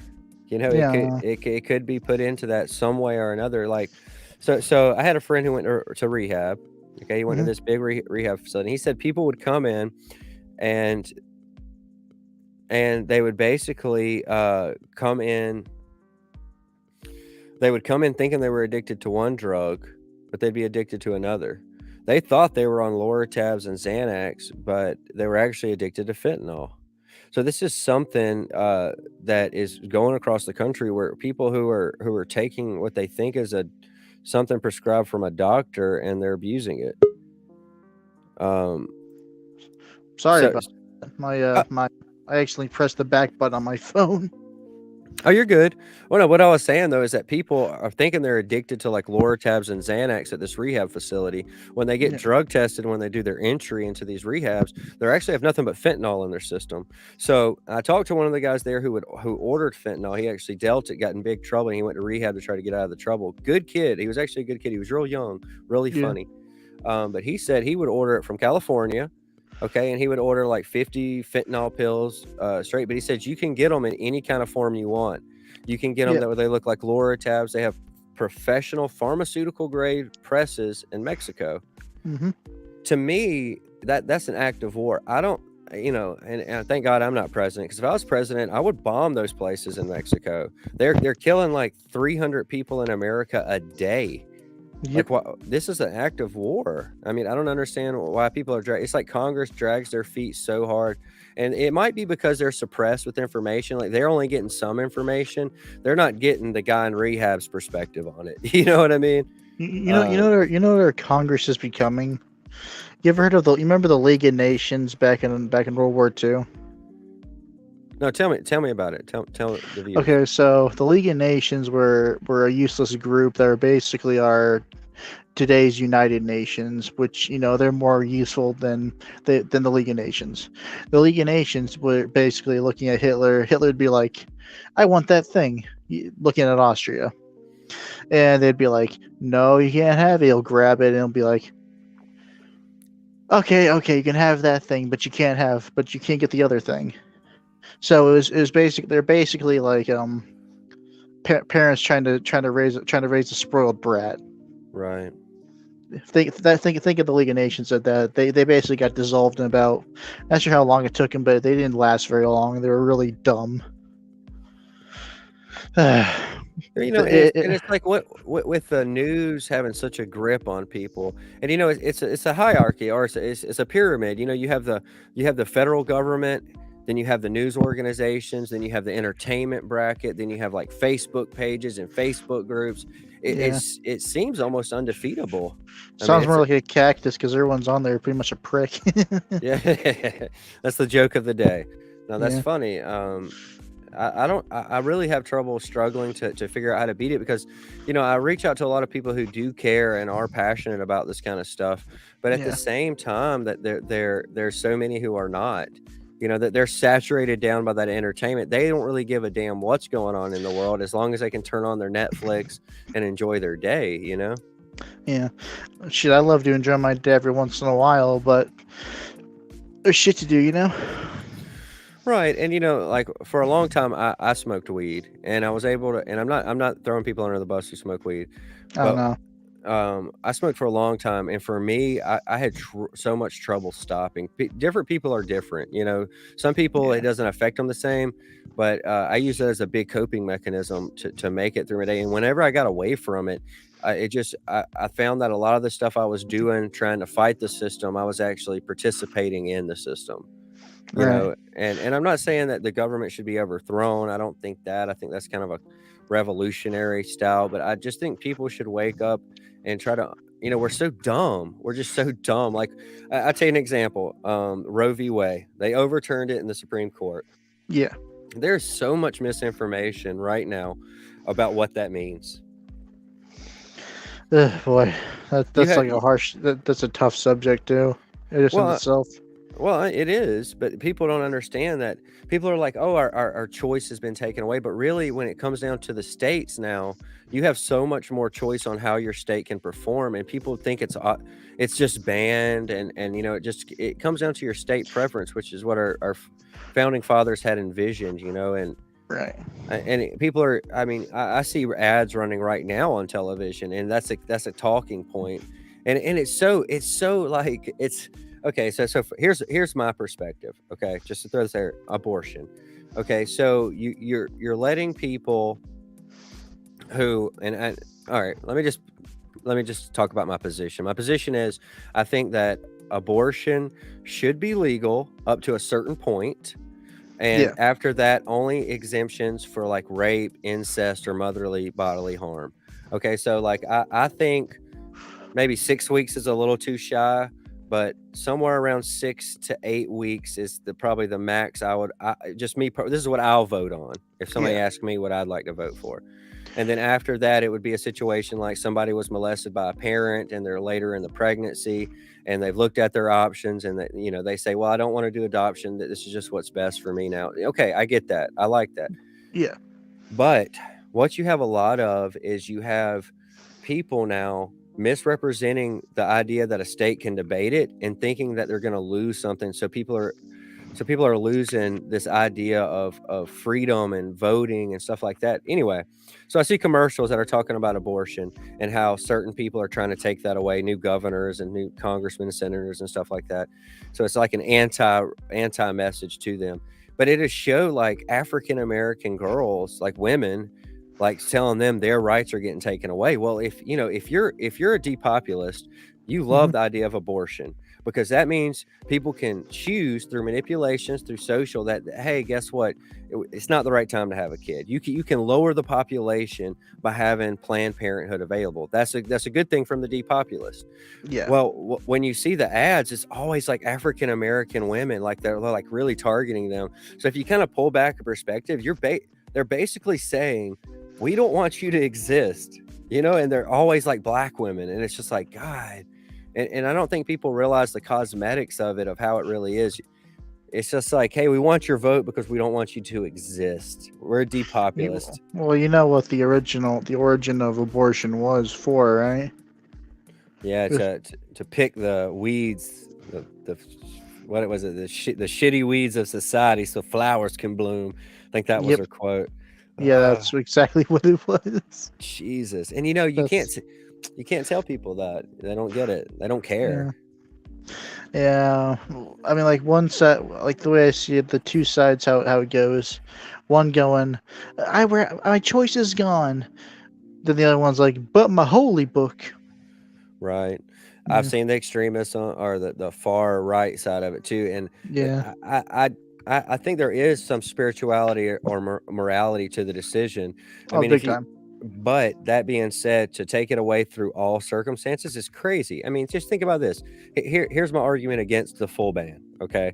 Yeah. It could be put into that some way or another. Like, so I had a friend who went to rehab. Okay, he went to Mhm. this big rehab facility. He said people would come in, and they would basically come in. They would come in thinking they were addicted to one drug, but they'd be addicted to another. They thought they were on Loratabs and Xanax, but they were actually addicted to fentanyl. So this is something that is going across the country, where people who are taking what they think is something prescribed from a doctor, and they're abusing it. Um, Sorry so about that. uh, I actually pressed the back button on my phone. oh, you're good. Well, no, what I was saying though is that people are thinking they're addicted to like Loratabs and Xanax at this rehab facility. When they get Yeah. drug tested, when they do their entry into these rehabs, they actually have nothing but fentanyl in their system. So I talked to one of the guys there who ordered fentanyl. He actually dealt it, got in big trouble, and he went to rehab to try to get out of the trouble. Good kid. He was actually a good kid. He was real young, really Yeah. funny. But he said he would order it from California. Okay, and he would order like 50 fentanyl pills straight. But he said you can get them in any kind of form you want. You can get them Yeah. that they look like Loratabs. They have professional pharmaceutical grade presses in Mexico. Hmm. To me, that's an act of war. I don't, and thank God I'm not president, because if I was president, I would bomb those places in Mexico. They're killing like 300 people in America a day. Yep. Like, what? This is an act of war. I mean, I don't understand why people are it's like Congress drags their feet so hard, and it might be because they're suppressed with information. Like, they're only getting some information. They're not getting the guy in rehab's perspective on it. You know what I mean? You know where Congress is becoming. You ever heard of you remember the League of Nations back in World War II? No, tell me about it. Tell the viewers. Okay, so the League of Nations were a useless group that are basically our today's United Nations, which they're more useful than the League of Nations. The League of Nations were basically looking at Hitler. Hitler would be like, "I want that thing," looking at Austria, and they'd be like, "No, you can't have it." He'll grab it, and he'll be like, "Okay, you can have that thing, but you can't get the other thing." So it was basic. They're basically like parents trying to raise a spoiled brat. Right. Think of the League of Nations at that. They basically got dissolved in about, not sure how long it took them, but they didn't last very long. They were really dumb. And it's like what with the news having such a grip on people, and it's a hierarchy, or it's a pyramid. You have the federal government, then you have the news organizations, then you have the entertainment bracket, then you have like Facebook pages and Facebook groups. Yeah. It seems almost undefeatable. I mean, Sounds more it's like a cactus because everyone's on there pretty much a prick. yeah, that's the joke of the day. No, that's Yeah. funny. I really have trouble struggling to figure out how to beat it because, I reach out to a lot of people who do care and are passionate about this kind of stuff, but at the Yeah. same time that there's so many who are not, that they're saturated down by that entertainment. They don't really give a damn what's going on in the world as long as they can turn on their Netflix and enjoy their day. Yeah. Shit, I love to enjoy my day every once in a while, but there's shit to do. Right. And like for a long time I smoked weed and I was able to, and I'm not throwing people under the bus who smoke weed, I don't but know. I smoked for a long time, and for me, I had so much trouble stopping. Different people are different. Some people it Yeah. doesn't affect them the same, but I use it as a big coping mechanism to make it through my day. And whenever I got away from it, I found that a lot of the stuff I was doing, trying to fight the system, I was actually participating in the system. Right. And I'm not saying that the government should be overthrown. I don't think that. I think that's kind of a revolutionary style, but I just think people should wake up and try to, we're so dumb. We're just so dumb. Like, I'll tell you an example. Roe v. Wade, they overturned it in the Supreme Court. Yeah. There's so much misinformation right now about what that means. Ugh, boy, You that's have, like a harsh. That's a tough subject too. It is in well, itself. Well, it is, but people don't understand that. People are like, "Oh, our choice has been taken away." But really, when it comes down to the states now, you have so much more choice on how your state can perform, and people think it's just banned, and it comes down to your state preference, which is what our founding fathers had envisioned, and Right. people are. I mean, I see ads running right now on television, and that's a talking point, and it's so like it's. Okay, so here's my perspective. Okay, just to throw this there, abortion. Okay, so you're letting people who all right. Let me just talk about my position. My position is I think that abortion should be legal up to a certain point, and Yeah. after that, only exemptions for like rape, incest, or motherly bodily harm. Okay, so like I think maybe 6 weeks is a little too shy, but somewhere around 6 to 8 weeks is probably the max I would. This is what I'll vote on if somebody Yeah. asks me what I'd like to vote for. And then after that, it would be a situation like somebody was molested by a parent and they're later in the pregnancy and they've looked at their options and that, they say, well, I don't want to do adoption. That this is just what's best for me now. Okay, I get that. I like that. Yeah. But what you have a lot of is you have people now misrepresenting the idea that a state can debate it and thinking that they're going to lose something. So people are losing this idea of freedom and voting and stuff like that. Anyway, so I see commercials that are talking about abortion and how certain people are trying to take that away, new governors and new congressmen and senators and stuff like that. So it's like an anti message to them. But it is show like African American girls, like women, like telling them their rights are getting taken away. Well, if you're a depopulist, you love Mhm. the idea of abortion. because that means people can choose through manipulations, through social, that, hey, guess what? It's not the right time to have a kid. You can lower the population by having Planned Parenthood available. That's a good thing from the depopulist. Yeah. Well, when you see the ads, it's always like African American women, like they're like really targeting them. So if you kind of pull back a perspective, they're basically saying, we don't want you to exist, and they're always like black women, and it's just like, God. And I don't think people realize the cosmetics of it, of how it really is. It's just like, hey, we want your vote because we don't want you to exist. We're a depopulist. Well, you know what the origin of abortion was for, right? Yeah, to pick the weeds, the what was it, the shitty weeds of society, so flowers can bloom. I think that was her quote. Yeah, that's exactly what it was. Jesus, and you can't tell people that. They don't get it. They don't care. Yeah, I mean, like one set, like the way I see it, the two sides, how it goes. One going, my choice is gone. Then the other one's like, but my holy book. Right. I've seen the extremists or the far right side of it too, and yeah, I think there is some spirituality or morality to the decision. I mean, big time. But that being said, to take it away through all circumstances is crazy. I mean, just think about this. Here's my argument against the full ban. Okay,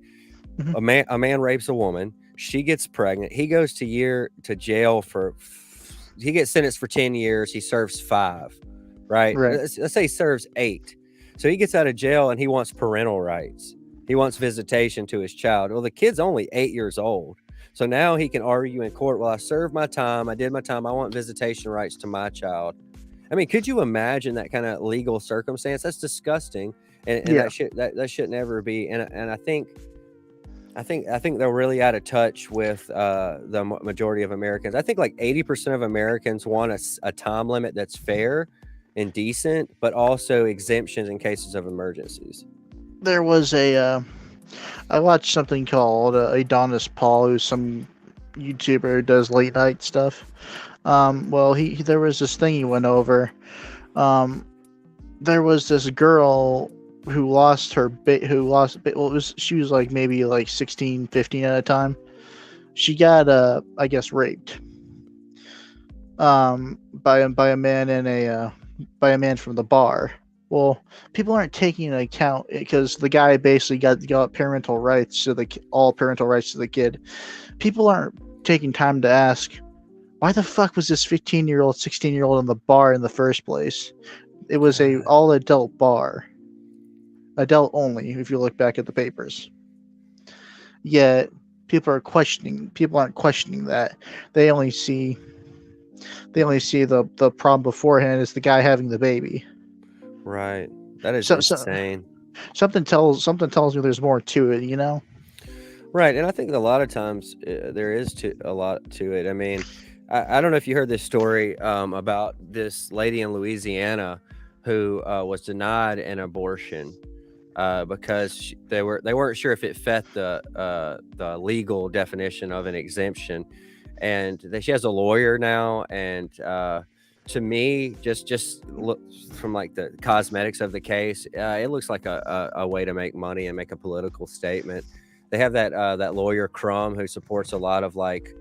a man rapes a woman. She gets pregnant. He goes to jail he gets sentenced for 10 years. He serves 5. Right. Let's say he serves 8. So he gets out of jail and he wants parental rights. He wants visitation to his child. Well, the kid's only 8 years old. So now he can argue in court, well, I served my time. I did my time. I want visitation rights to my child. I mean, could you imagine that kind of legal circumstance? That's disgusting. And that should never be. And I think they're really out of touch with the majority of Americans. I think like 80% of Americans want a time limit that's fair and decent, but also exemptions in cases of emergencies. There was I watched something called Adonis Paul, who's some YouTuber who does late night stuff. Well, there was this thing he went over. There was this girl who lost her she was like maybe like 16, 15 at a time. She got I guess raped by a man by a man from the bar. Well, people aren't taking into account because the guy basically got parental rights to all parental rights to the kid. People aren't taking time to ask, why the fuck was this 15-year-old, 16-year-old in the bar in the first place? It was a all adult bar, adult only. If you look back at the papers, yet people aren't questioning that. They only see the problem beforehand is the guy having the baby. Right. That is insane. Something tells me there's more to it, Right. And I think a lot of times there is a lot to it. I mean, I don't know if you heard this story about this lady in Louisiana who was denied an abortion because they weren't sure if it fit the legal definition of an exemption. And she has a lawyer now, and to me, just look from like the cosmetics of the case, it looks like a way to make money and make a political statement. They have that lawyer Crum who supports a lot of like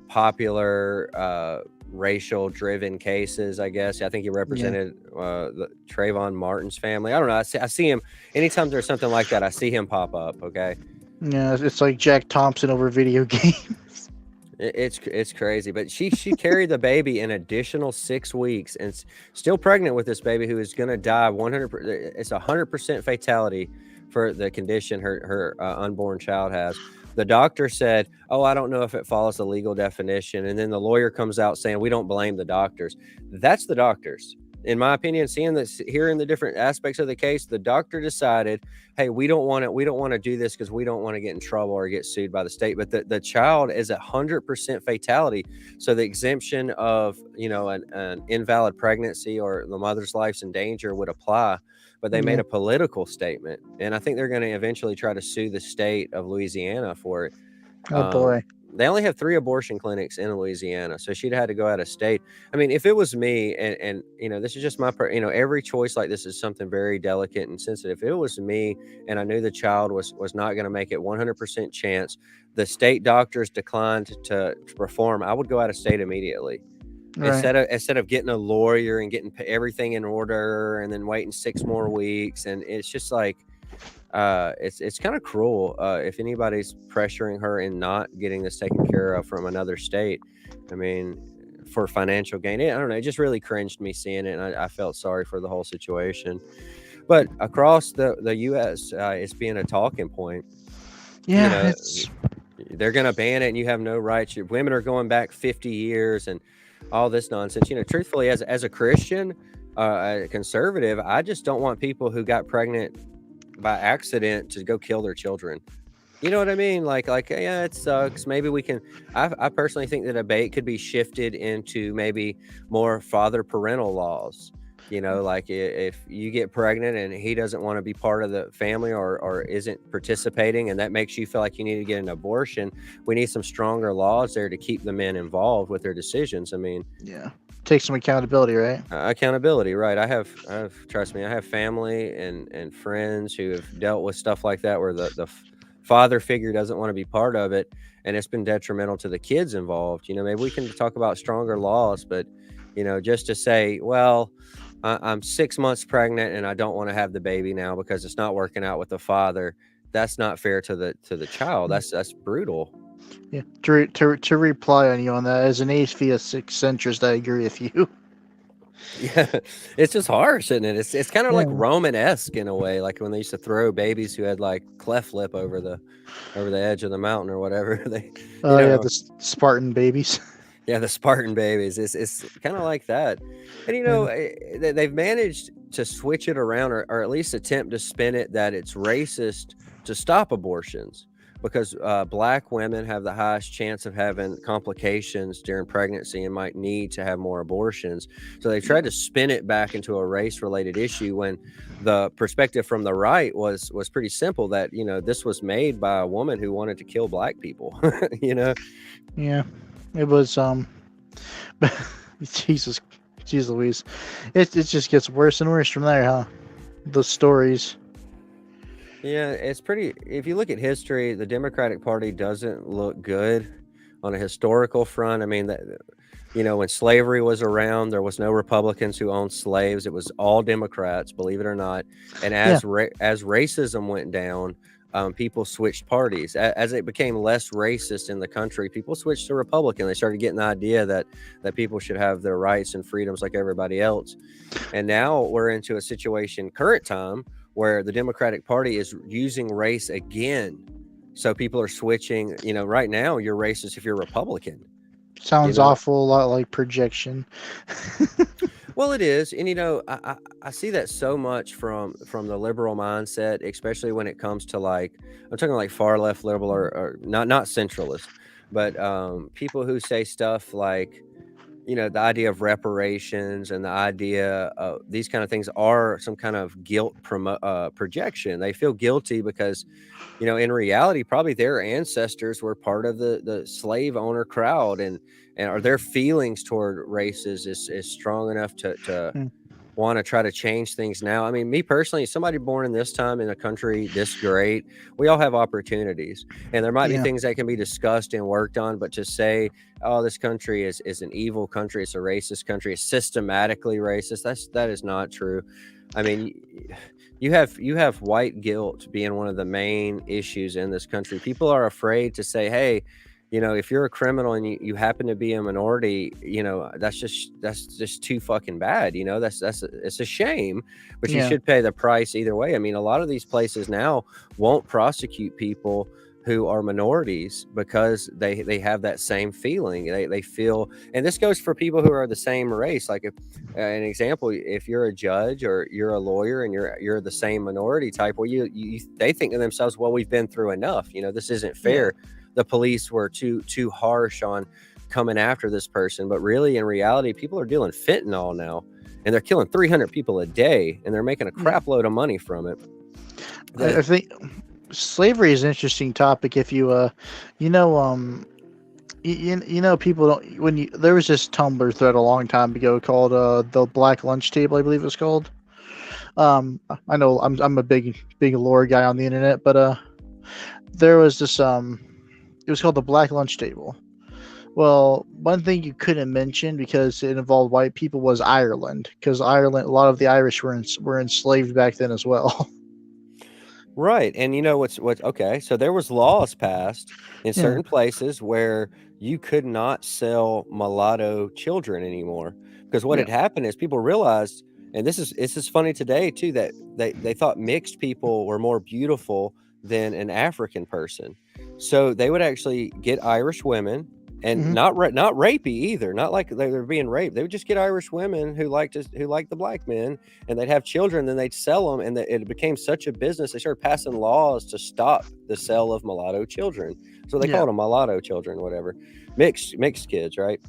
popular racial driven cases. I guess I think he represented the Trayvon Martin's family. I don't know. I see him anytime there's something like that. I see him pop up. Okay. Yeah, it's like Jack Thompson over video games. It's crazy, but she carried the baby an additional 6 weeks and still pregnant with this baby who is going to die 100%. It's 100% fatality for the condition her unborn child has. The doctor said, "Oh, I don't know if it follows the legal definition," and then the lawyer comes out saying, "We don't blame the doctors." That's the doctors. In my opinion, hearing the different aspects of the case, the doctor decided, hey, we don't want to do this because we don't want to get in trouble or get sued by the state. But the child is 100% fatality. So the exemption of, an invalid pregnancy or the mother's life's in danger would apply. But they made a political statement. And I think they're going to eventually try to sue the state of Louisiana for it. Oh, boy. they only have 3 abortion clinics in Louisiana, so she'd had to go out of state. I mean, if it was me, and this is just my every choice like this is something very delicate and sensitive. If it was me and I knew the child was not going to make it 100% chance, the state doctors declined to perform, I would go out of state immediately. Right. Instead of getting a lawyer and getting everything in order and then waiting 6 more weeks, and it's just like it's kind of cruel if anybody's pressuring her and not getting this taken care of from another state. I mean, for financial gain, I don't know. It just really cringed me seeing it, and I felt sorry for the whole situation. But across the U.S., it's being a talking point. Yeah, They're going to ban it, and you have no rights. Women are going back 50 years, and all this nonsense. Truthfully, as a Christian, a conservative, I just don't want people who got pregnant by accident to go kill their children. You know what I mean? Like, yeah, it sucks. Maybe we can. I personally think the debate could be shifted into maybe more father parental laws. Like if you get pregnant and he doesn't want to be part of the family or isn't participating, and that makes you feel like you need to get an abortion, we need some stronger laws there to keep the men involved with their decisions. I mean, yeah, take some accountability, right? Accountability, right? I have trust me, I have family and friends who have dealt with stuff like that where the father figure doesn't want to be part of it, and it's been detrimental to the kids involved. Maybe we can talk about stronger laws, but just to say, well, I'm 6 months pregnant and I don't want to have the baby now because it's not working out with the father. That's not fair to the child. That's brutal. Yeah. To reply on you on that, as an atheistic centrist, I agree with you. Yeah, it's just harsh, isn't it? It's kind of like Roman-esque in a way, like when they used to throw babies who had like cleft lip over the edge of the mountain or whatever. Yeah, the Spartan babies. Yeah, the Spartan babies. It's kind of like that. And they've managed to switch it around, or at least attempt to spin it that it's racist to stop abortions, because black women have the highest chance of having complications during pregnancy and might need to have more abortions. So they tried to spin it back into a race-related issue when the perspective from the right was pretty simple, that this was made by a woman who wanted to kill black people. Yeah, it was Jesus Louise, it just gets worse and worse from there, huh? The stories. Yeah, it's pretty. If you look at history, the Democratic Party doesn't look good on a historical front. I mean, when slavery was around, there was no Republicans who owned slaves. It was all Democrats, believe it or not. And as racism went down, people switched parties. As it became less racist in the country, people switched to Republican. They started getting the idea that people should have their rights and freedoms like everybody else. And now we're into a situation, current time, where the Democratic Party is using race again. So people are switching. Right now you're racist if you're Republican. Sounds awful lot like projection. Well, it is. And, I see that so much from the liberal mindset, especially when it comes to I'm talking like far left liberal or not centralist, but people who say stuff like, the idea of reparations and the idea of these kind of things are some kind of guilt projection. They feel guilty because, in reality, probably their ancestors were part of the slave owner crowd, and are their feelings toward races is strong enough to want to try to change things now. I mean, me personally, somebody born in this time in a country this great, we all have opportunities, and there might be things that can be discussed and worked on, but to say, oh, this country is an evil country, it's a racist country, it's systematically racist, that is not true. I mean, you have white guilt being one of the main issues in this country. People are afraid to say, hey, if you're a criminal and you happen to be a minority, that's just too fucking bad. It's a shame, but you should pay the price either way. I mean, a lot of these places now won't prosecute people who are minorities because they have that same feeling. They feel, and this goes for people who are the same race. Like, if an example, if you're a judge or you're a lawyer and you're the same minority type, well, they think to themselves, well, we've been through enough. This isn't fair. The police were too harsh on coming after this person, but really, in reality, people are dealing fentanyl now, and they're killing 300 people a day, and they're making a crap load of money from it. I think slavery is an interesting topic. If you You know, people don't when you there was this Tumblr thread a long time ago called the Black Lunch Table, I believe it's called. I know I'm a big lore guy on the internet, but there was this it was called the Black Lunch Table. Well, one thing you couldn't mention because it involved white people was Ireland, because Ireland, a lot of the Irish were enslaved back then as well. Right, and you know what's okay, so there was laws passed in Yeah, certain places where you could not sell mulatto children anymore, because what yeah, had happened is people realized, and this is funny today too, that they thought mixed people were more beautiful than an African person. So they would actually get Irish women, and hmm, not rapey either, not like they were being raped. They would just get Irish women who liked the black men, and they'd have children, then they'd sell them, and it became such a business. They started passing laws to stop the sale of mulatto children. So they yeah, called them mulatto children, whatever, mixed kids, right?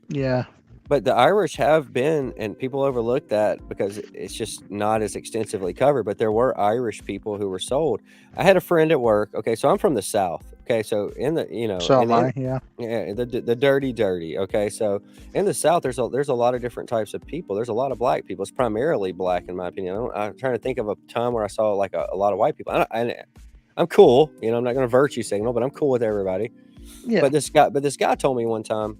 yeah, But the Irish have been, and people overlook that because it's just not as extensively covered. But there were Irish people who were sold. I had a friend at work. Okay, so I'm from the South. Okay, so in the so am I. Yeah, yeah, the dirty. Okay, so in the South, there's a lot of different types of people. There's a lot of black people. It's primarily black, in my opinion. I'm trying to think of a time where I saw like a lot of white people. I'm cool. You know, I'm not going to virtue signal, but I'm cool with everybody. yeah, But this guy told me one time.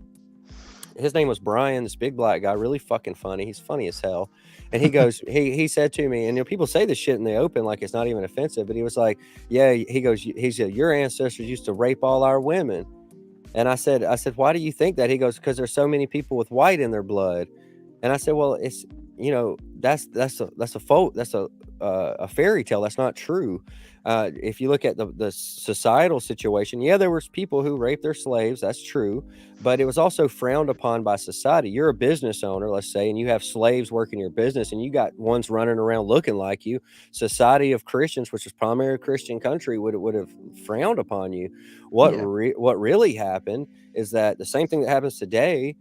His name was Brian. This big black guy, really fucking funny. He's funny as hell. And he goes, he said to me, and you know, people say this shit in the open like it's not even offensive, but he was like, yeah, he goes, he said, your ancestors used to rape all our women. And I said, why do you think that? He goes, because there's so many people with white in their blood. And I said, well, it's, you know, that's a fairy tale. That's not true. If you look at the societal situation, yeah, there was people who raped their slaves. That's true, but it was also frowned upon by society. You're a business owner, let's say, and you have slaves working your business, and you got ones running around looking like you. Society of Christians, which is primarily a Christian country, would have frowned upon you. yeah, What really happened is that the same thing that happens today.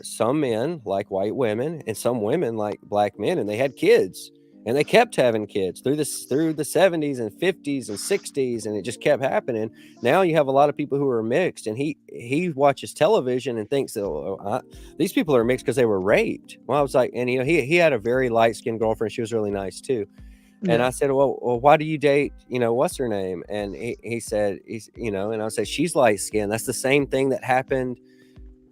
Some men like white women, and some women like black men, and they had kids, and they kept having kids through the 70s and 50s and 60s, and it just kept happening. Now you have a lot of people who are mixed, and he watches television and thinks that these people are mixed because they were raped. Well, I was like, and you know, he had a very light-skinned girlfriend. She was really nice too. And yeah. I said, well, why do you date, you know, what's her name? And he said, you know, and I said, she's light skinned. That's the same thing that happened,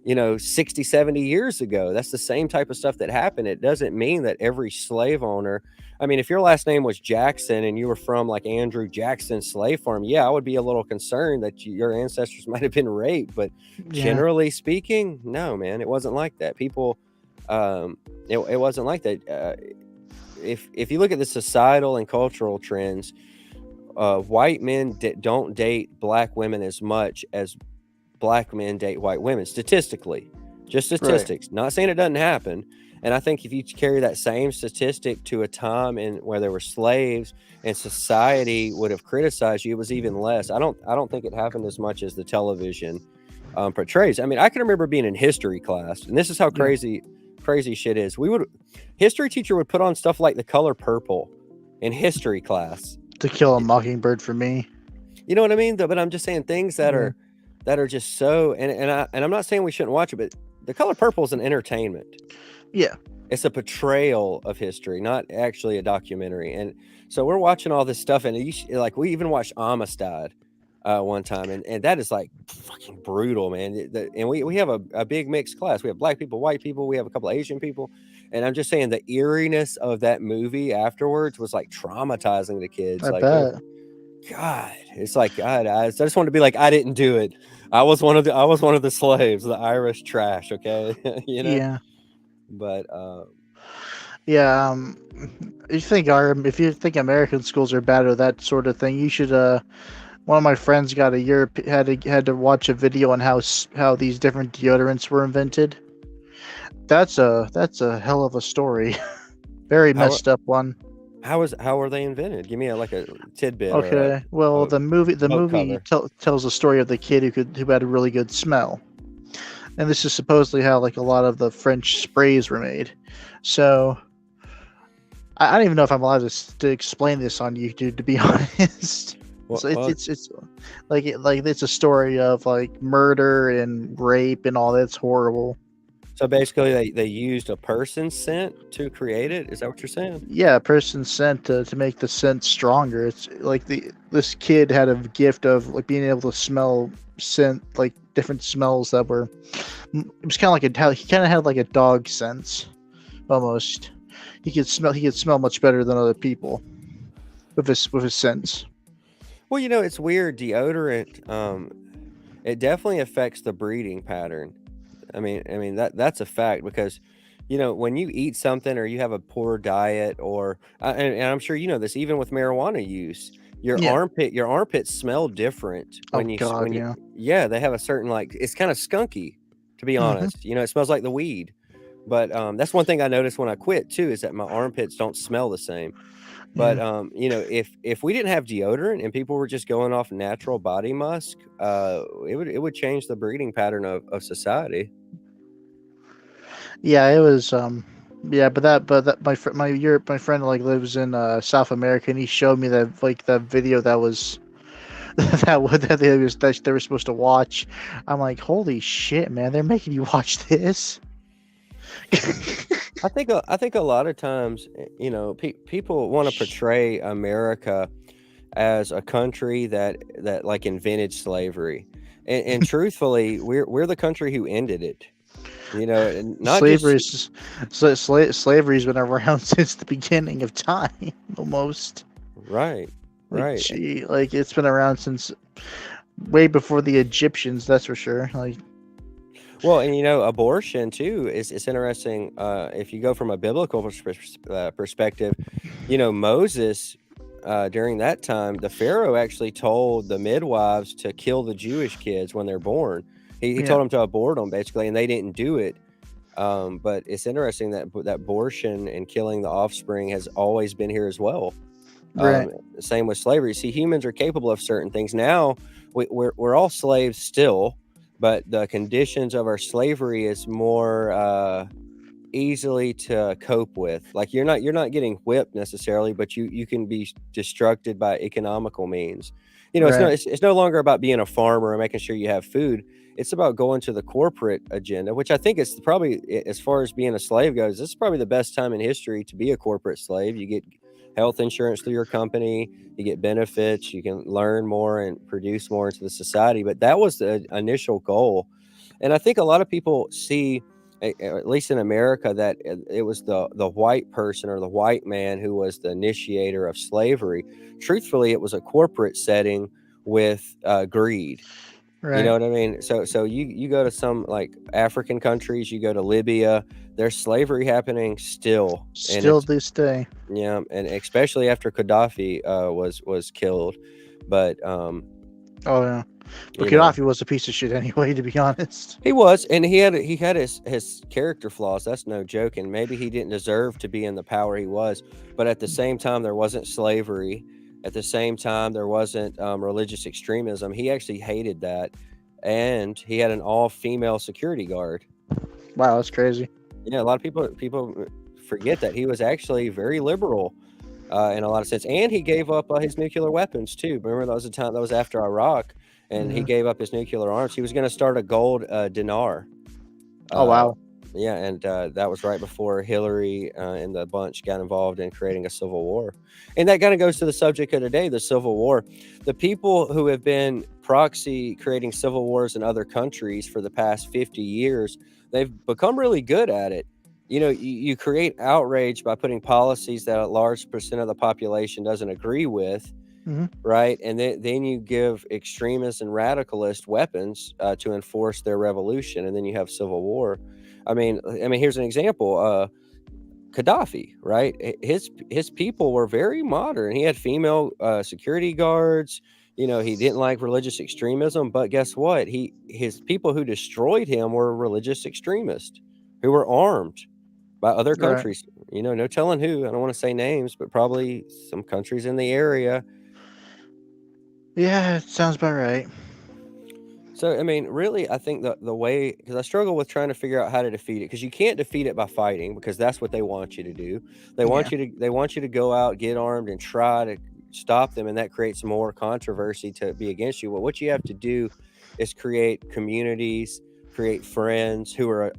you know, 60, 70 years ago. That's the same type of stuff that happened. It doesn't mean that every slave owner, I mean, if your last name was Jackson and you were from like Andrew Jackson's slave farm, yeah, I would be a little concerned that your ancestors might have been raped. But Yeah. generally speaking, no, man, it wasn't like that. People, it wasn't like that. If you look at the societal and cultural trends, white men don't date black women as much as black men date white women statistically, just Right. statistics, not saying it doesn't happen. And I think if you carry that same statistic to a time in where there were slaves and society would have criticized you, it was even less. I don't think it happened as much as the television portrays. I mean, I can remember being in history class, and this is how Yeah. crazy shit is. History teacher would put on stuff like The Color Purple in history class. To Kill a Mockingbird for me. You know what I mean? But I'm just saying things Yeah. that are just so, and I'm not saying we shouldn't watch it, but The Color Purple is an entertainment. Yeah. It's a portrayal of history, not actually a documentary. And so we're watching all this stuff, and like we even watched Amistad one time, and that is like fucking brutal, man. And we have a big mixed class. We have black people, white people, we have a couple of Asian people, and I'm just saying the eeriness of that movie afterwards was like traumatizing to kids. I Like it was, bet. God, it's like God. I just want to be like, I didn't do it. I was one of the slaves, the Irish trash. Okay, you know. Yeah. But Yeah. If you think American schools are bad or that sort of thing, you should. One of my friends got a had to watch a video on how these different deodorants were invented. That's a hell of a story. Very how messed up one. how are they invented? Give me like a tidbit or Okay. Well, a the boat movie cover. tells the story of the kid who had a really good smell, and this is supposedly how like a lot of the French sprays were made. So I don't even know if I'm allowed to explain this on YouTube, to be honest. So Well, it's like it's a story of like murder and rape and all that's horrible. so basically, they used a person's scent to create it. Is that what you're saying? Yeah, a person sent to make the scent stronger. It's like this kid had a gift of like being able to smell scent, like different smells that were. It was kind of like he kind of had like a dog sense, almost. He could smell much better than other people with his scents. Well, it's weird. Deodorant, it definitely affects the breeding pattern. I mean that's a fact because, when you eat something or you have a poor diet or and I'm sure you know this, even with marijuana use, Yeah. your armpits smell different Oh when you s- God, when you yeah. yeah, they have a certain like it's kind of skunky, to be Hmm. honest. It smells like the weed. But that's one thing I noticed when I quit too is that my armpits don't smell the same. But, Yeah. if we didn't have deodorant and people were just going off natural body musk, it would change the breeding pattern of society. Yeah, it was yeah, but that my friend like lives in South America and he showed me that video that was that they were supposed to watch. I'm like, holy shit, man! They're making you watch this. I think a lot of times, people wanna portray America as a country that, like, invented slavery, and truthfully, we're the country who ended it, and not just Slavery's been around since the beginning of time, almost. right, Like, right. gee, like it's been around since way before the Egyptians. That's for sure. Like, Well, and abortion too is it's interesting. If you go from a biblical perspective, Moses during that time, the Pharaoh actually told the midwives to kill the Jewish kids when they're born. He yeah, told them to abort them basically, and they didn't do it. But it's interesting that abortion and killing the offspring has always been here as well. right, Same with slavery. See, humans are capable of certain things. Now we're all slaves still, but the conditions of our slavery is more easily to cope with. Like you're not getting whipped necessarily, but you can be destructed by economical means. It's no right, it's no longer about being a farmer and making sure you have food. It's about going to the corporate agenda, which I think is probably as far as being a slave goes, this is probably the best time in history to be a corporate slave. You get health insurance through your company, you get benefits, you can learn more and produce more into the society. But that was the initial goal. And I think a lot of people see, at least in America, that it was the white person or the white man who was the initiator of slavery. Truthfully, it was a corporate setting with greed. You know right. what I mean? So you go to some like African countries, you go to Libya, there's slavery happening still, and Still it's this day. yeah, and especially after Gaddafi was killed. But Oh yeah, but you know, Gaddafi was a piece of shit anyway, to be honest. he was, and he had his character flaws. That's no joke, and maybe he didn't deserve to be in the power he was. But at the same time, there wasn't slavery. At the same time, there wasn't religious extremism. He actually hated that, and he had an all-female security guard. Wow, that's crazy. Yeah, a lot of people forget that he was actually very liberal in a lot of sense, and he gave up his nuclear weapons too. Remember that was the time that was after Iraq, and he Yeah. gave up his nuclear arms. He was going to start a gold dinar. Oh Uh, wow. yeah, and that was right before Hillary and the bunch got involved in creating a civil war. And that kind of goes to the subject of today, the Civil War. The people who have been proxy creating civil wars in other countries for the past 50 years, they've become really good at it. You create outrage by putting policies that a large percent of the population doesn't agree with, Hmm. right? And then you give extremists and radicalists weapons to enforce their revolution, and then you have civil war. I mean, here's an example. Gaddafi, right? His people were very modern. He had female security guards. He didn't like religious extremism, but guess what? His people who destroyed him were religious extremists who were armed by other Right. countries. No telling who. I don't want to say names, but probably some countries in the area. Yeah, it sounds about right. So, I mean, really, I think the way, because I struggle with trying to figure out how to defeat it, because you can't defeat it by fighting, because that's what they want you to do. They Yeah. want you to go out, get armed, and try to stop them, and that creates more controversy to be against you. Well, what you have to do is create communities, create friends who are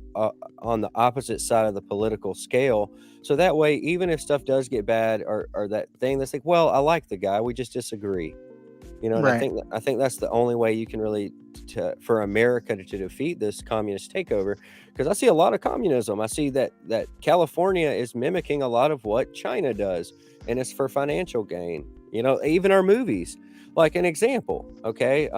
on the opposite side of the political scale. So that way, even if stuff does get bad, or that thing that's like, well, I like the guy, we just disagree. And Right. I think that's the only way you can really for America to defeat this communist takeover. Because I see a lot of communism. I see that California is mimicking a lot of what China does, and it's for financial gain. Even our movies, like an example. Okay,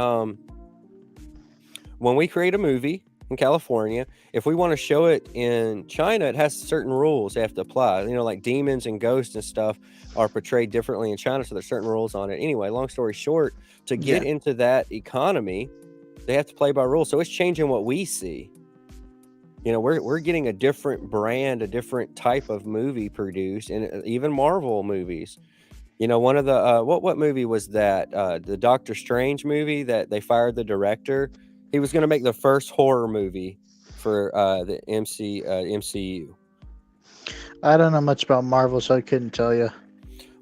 when we create a movie in California, if we want to show it in China, it has certain rules they have to apply. Like demons and ghosts and stuff are portrayed differently in China, so there's certain rules on it. Anyway, long story short, to get Yeah. into that economy, they have to play by rules. So it's changing what we see. We're getting a different brand, a different type of movie produced, and even Marvel movies. One of the what movie was that? The Doctor Strange movie that they fired the director. He was going to make the first horror movie for the MCU. I don't know much about Marvel, so I couldn't tell you.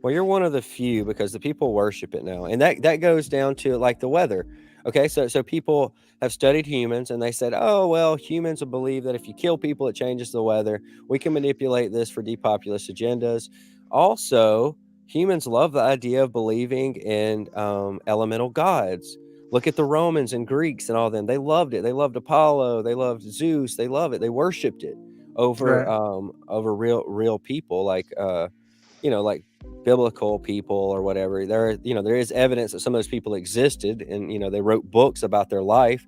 Well, you're one of the few because the people worship it now, and that goes down to like the weather. Okay, so people have studied humans, and they said, oh well, humans will believe that if you kill people, it changes the weather. We can manipulate this for depopulist agendas. Also, humans love the idea of believing in elemental gods. Look at the Romans and Greeks and all them. They loved it. They loved Apollo. They loved Zeus. They love it. They worshipped it over Right. over real people like like biblical people or whatever. There is evidence that some of those people existed, and they wrote books about their life.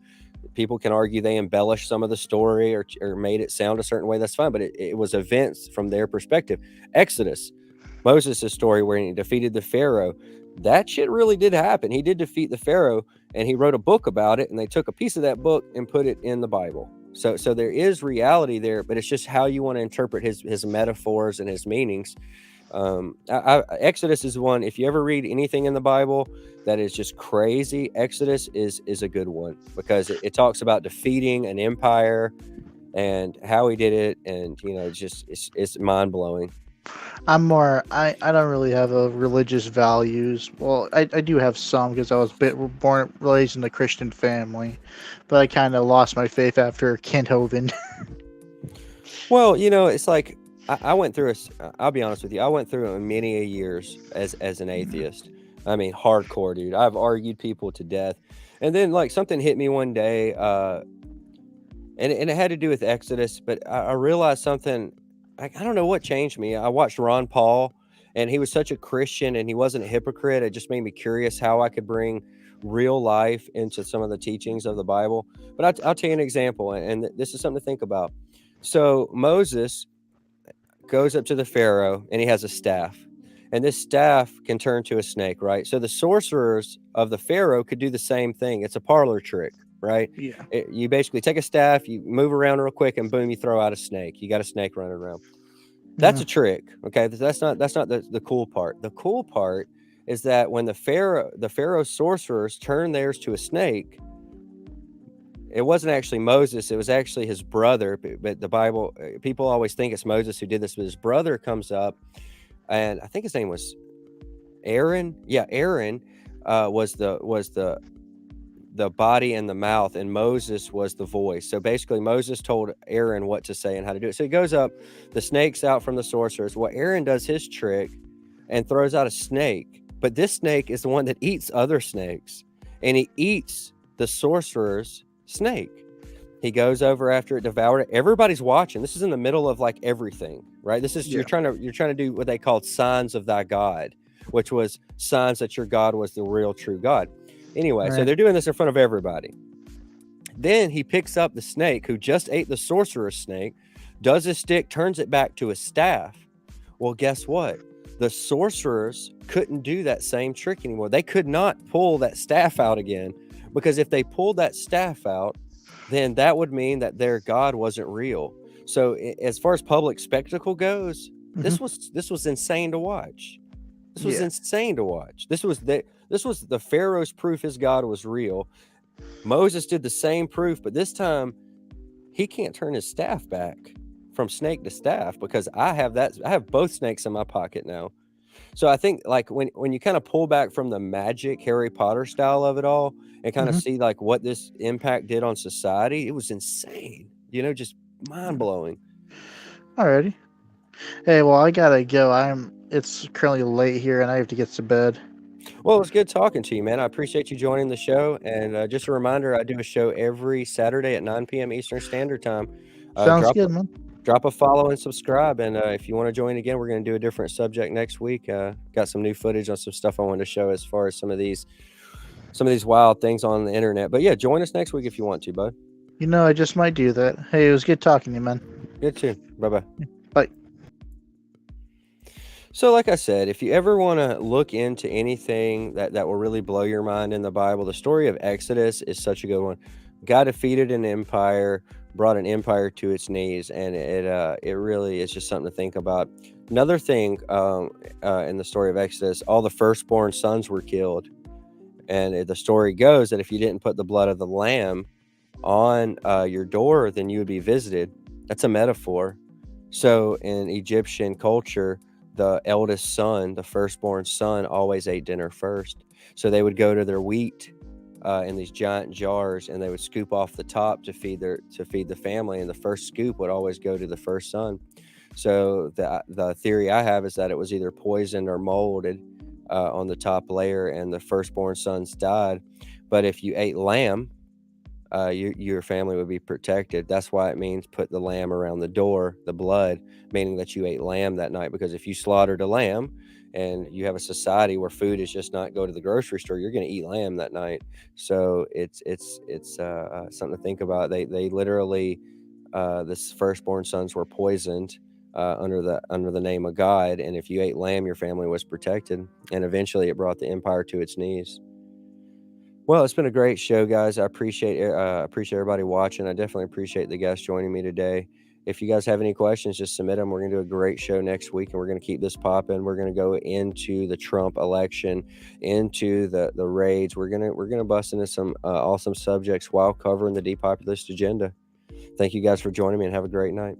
People can argue they embellished some of the story or made it sound a certain way. That's fine, but it was events from their perspective. Exodus, Moses' story where he defeated the Pharaoh, that shit really did happen. He did defeat the Pharaoh, and he wrote a book about it, and they took a piece of that book and put it in the Bible. So there is reality there, but it's just how you want to interpret his metaphors and his meanings. Exodus is one. If you ever read anything in the Bible that is just crazy, Exodus is a good one because it talks about defeating an empire and how he did it, and it's mind blowing. I don't really have a religious values. Well, I do have some because I was raised in a Christian family, but I kind of lost my faith after Kenthoven. Well, it's like I went through I'll be honest with you, I went through many a years as an atheist. I mean, hardcore, dude. I've argued people to death, and then like something hit me one day, and it had to do with Exodus, but I realized something. I don't know what changed me. I watched Ron Paul, and he was such a Christian, and he wasn't a hypocrite. It just made me curious how I could bring real life into some of the teachings of the Bible. But I'll tell you an example, and this is something to think about. So Moses goes up to the Pharaoh, and he has a staff, and this staff can turn to a snake, right? So the sorcerers of the Pharaoh could do the same thing. It's a parlor trick, right? Yeah. You basically take a staff, you move around real quick, and boom, you throw out a snake. You got a snake running around. That's a trick. Okay, that's not the cool part. The cool part is that when the Pharaoh's sorcerers turned theirs to a snake, it wasn't actually Moses, it was actually his brother. But the Bible, people always think it's Moses who did this, but his brother comes up, and I think his name was Aaron. Yeah, Aaron was the body and the mouth, and Moses was the voice. So basically Moses told Aaron what to say and how to do it. So he goes up, the snake's out from the sorcerers. Well, Aaron does his trick and throws out a snake, but this snake is the one that eats other snakes, and he eats the sorcerer's snake. He goes over after it, devoured it. Everybody's watching. This is in the middle of like everything, right? This is you're trying to do what they called signs of thy God, which was signs that your God was the real true God. Anyway, so they're doing this in front of everybody. Then he picks up the snake who just ate the sorcerer's snake, does his stick, turns it back to a staff. Well, guess what? The sorcerers couldn't do that same trick anymore. They could not pull that staff out again, because if they pulled that staff out, then that would mean that their God wasn't real. So as far as public spectacle goes, this was insane to watch. This was insane to watch. This was the Pharaoh's proof his God was real. Moses did the same proof, but this time he can't turn his staff back from snake to staff because I have both snakes in my pocket now. So I think like when you kind of pull back from the magic Harry Potter style of it all and kind of Hmm. see like what this impact did on society, it was insane. Just mind blowing. Alrighty. Hey, well, I gotta go. It's currently late here, and I have to get to bed. Well, it was good talking to you, man. I appreciate you joining the show. And just a reminder, I do a show every Saturday at 9 p.m. Eastern Standard Time. Uh, Sounds drop a, good, man. drop a follow and subscribe. And if you want to join again, we're going to do a different subject next week. Got some new footage on some stuff I wanted to show as far as some of these wild things on the internet. But yeah, join us next week if you want to, bud. I just might do that. Hey, it was good talking to you, man. Good too. Bye bye. Bye. So, like I said, if you ever want to look into anything that will really blow your mind in the Bible, the story of Exodus is such a good one. God defeated an empire, brought an empire to its knees, and it really is just something to think about. Another thing in the story of Exodus, all the firstborn sons were killed, and the story goes that if you didn't put the blood of the lamb on your door, then you would be visited. That's a metaphor. So in Egyptian culture, the eldest son, the firstborn son, always ate dinner first. So they would go to their wheat in these giant jars, and they would scoop off the top to feed the family, and the first scoop would always go to the first son. So the theory I have is that it was either poisoned or molded on the top layer, and the firstborn sons died. But if you ate lamb, your family would be protected. That's why it means put the lamb around the door, the blood, meaning that you ate lamb that night. Because if you slaughtered a lamb and you have a society where food is just not go to the grocery store, you're going to eat lamb that night. So it's something to think about. They literally this firstborn sons were poisoned under the name of God, and if you ate lamb, your family was protected, and eventually it brought the empire to its knees. Well, it's been a great show, guys. I appreciate everybody watching. I definitely appreciate the guests joining me today. If you guys have any questions, just submit them. We're gonna do a great show next week, and we're gonna keep this popping. We're gonna go into the Trump election, into the raids. We're gonna bust into some awesome subjects while covering the depopulist agenda. Thank you guys for joining me, and have a great night.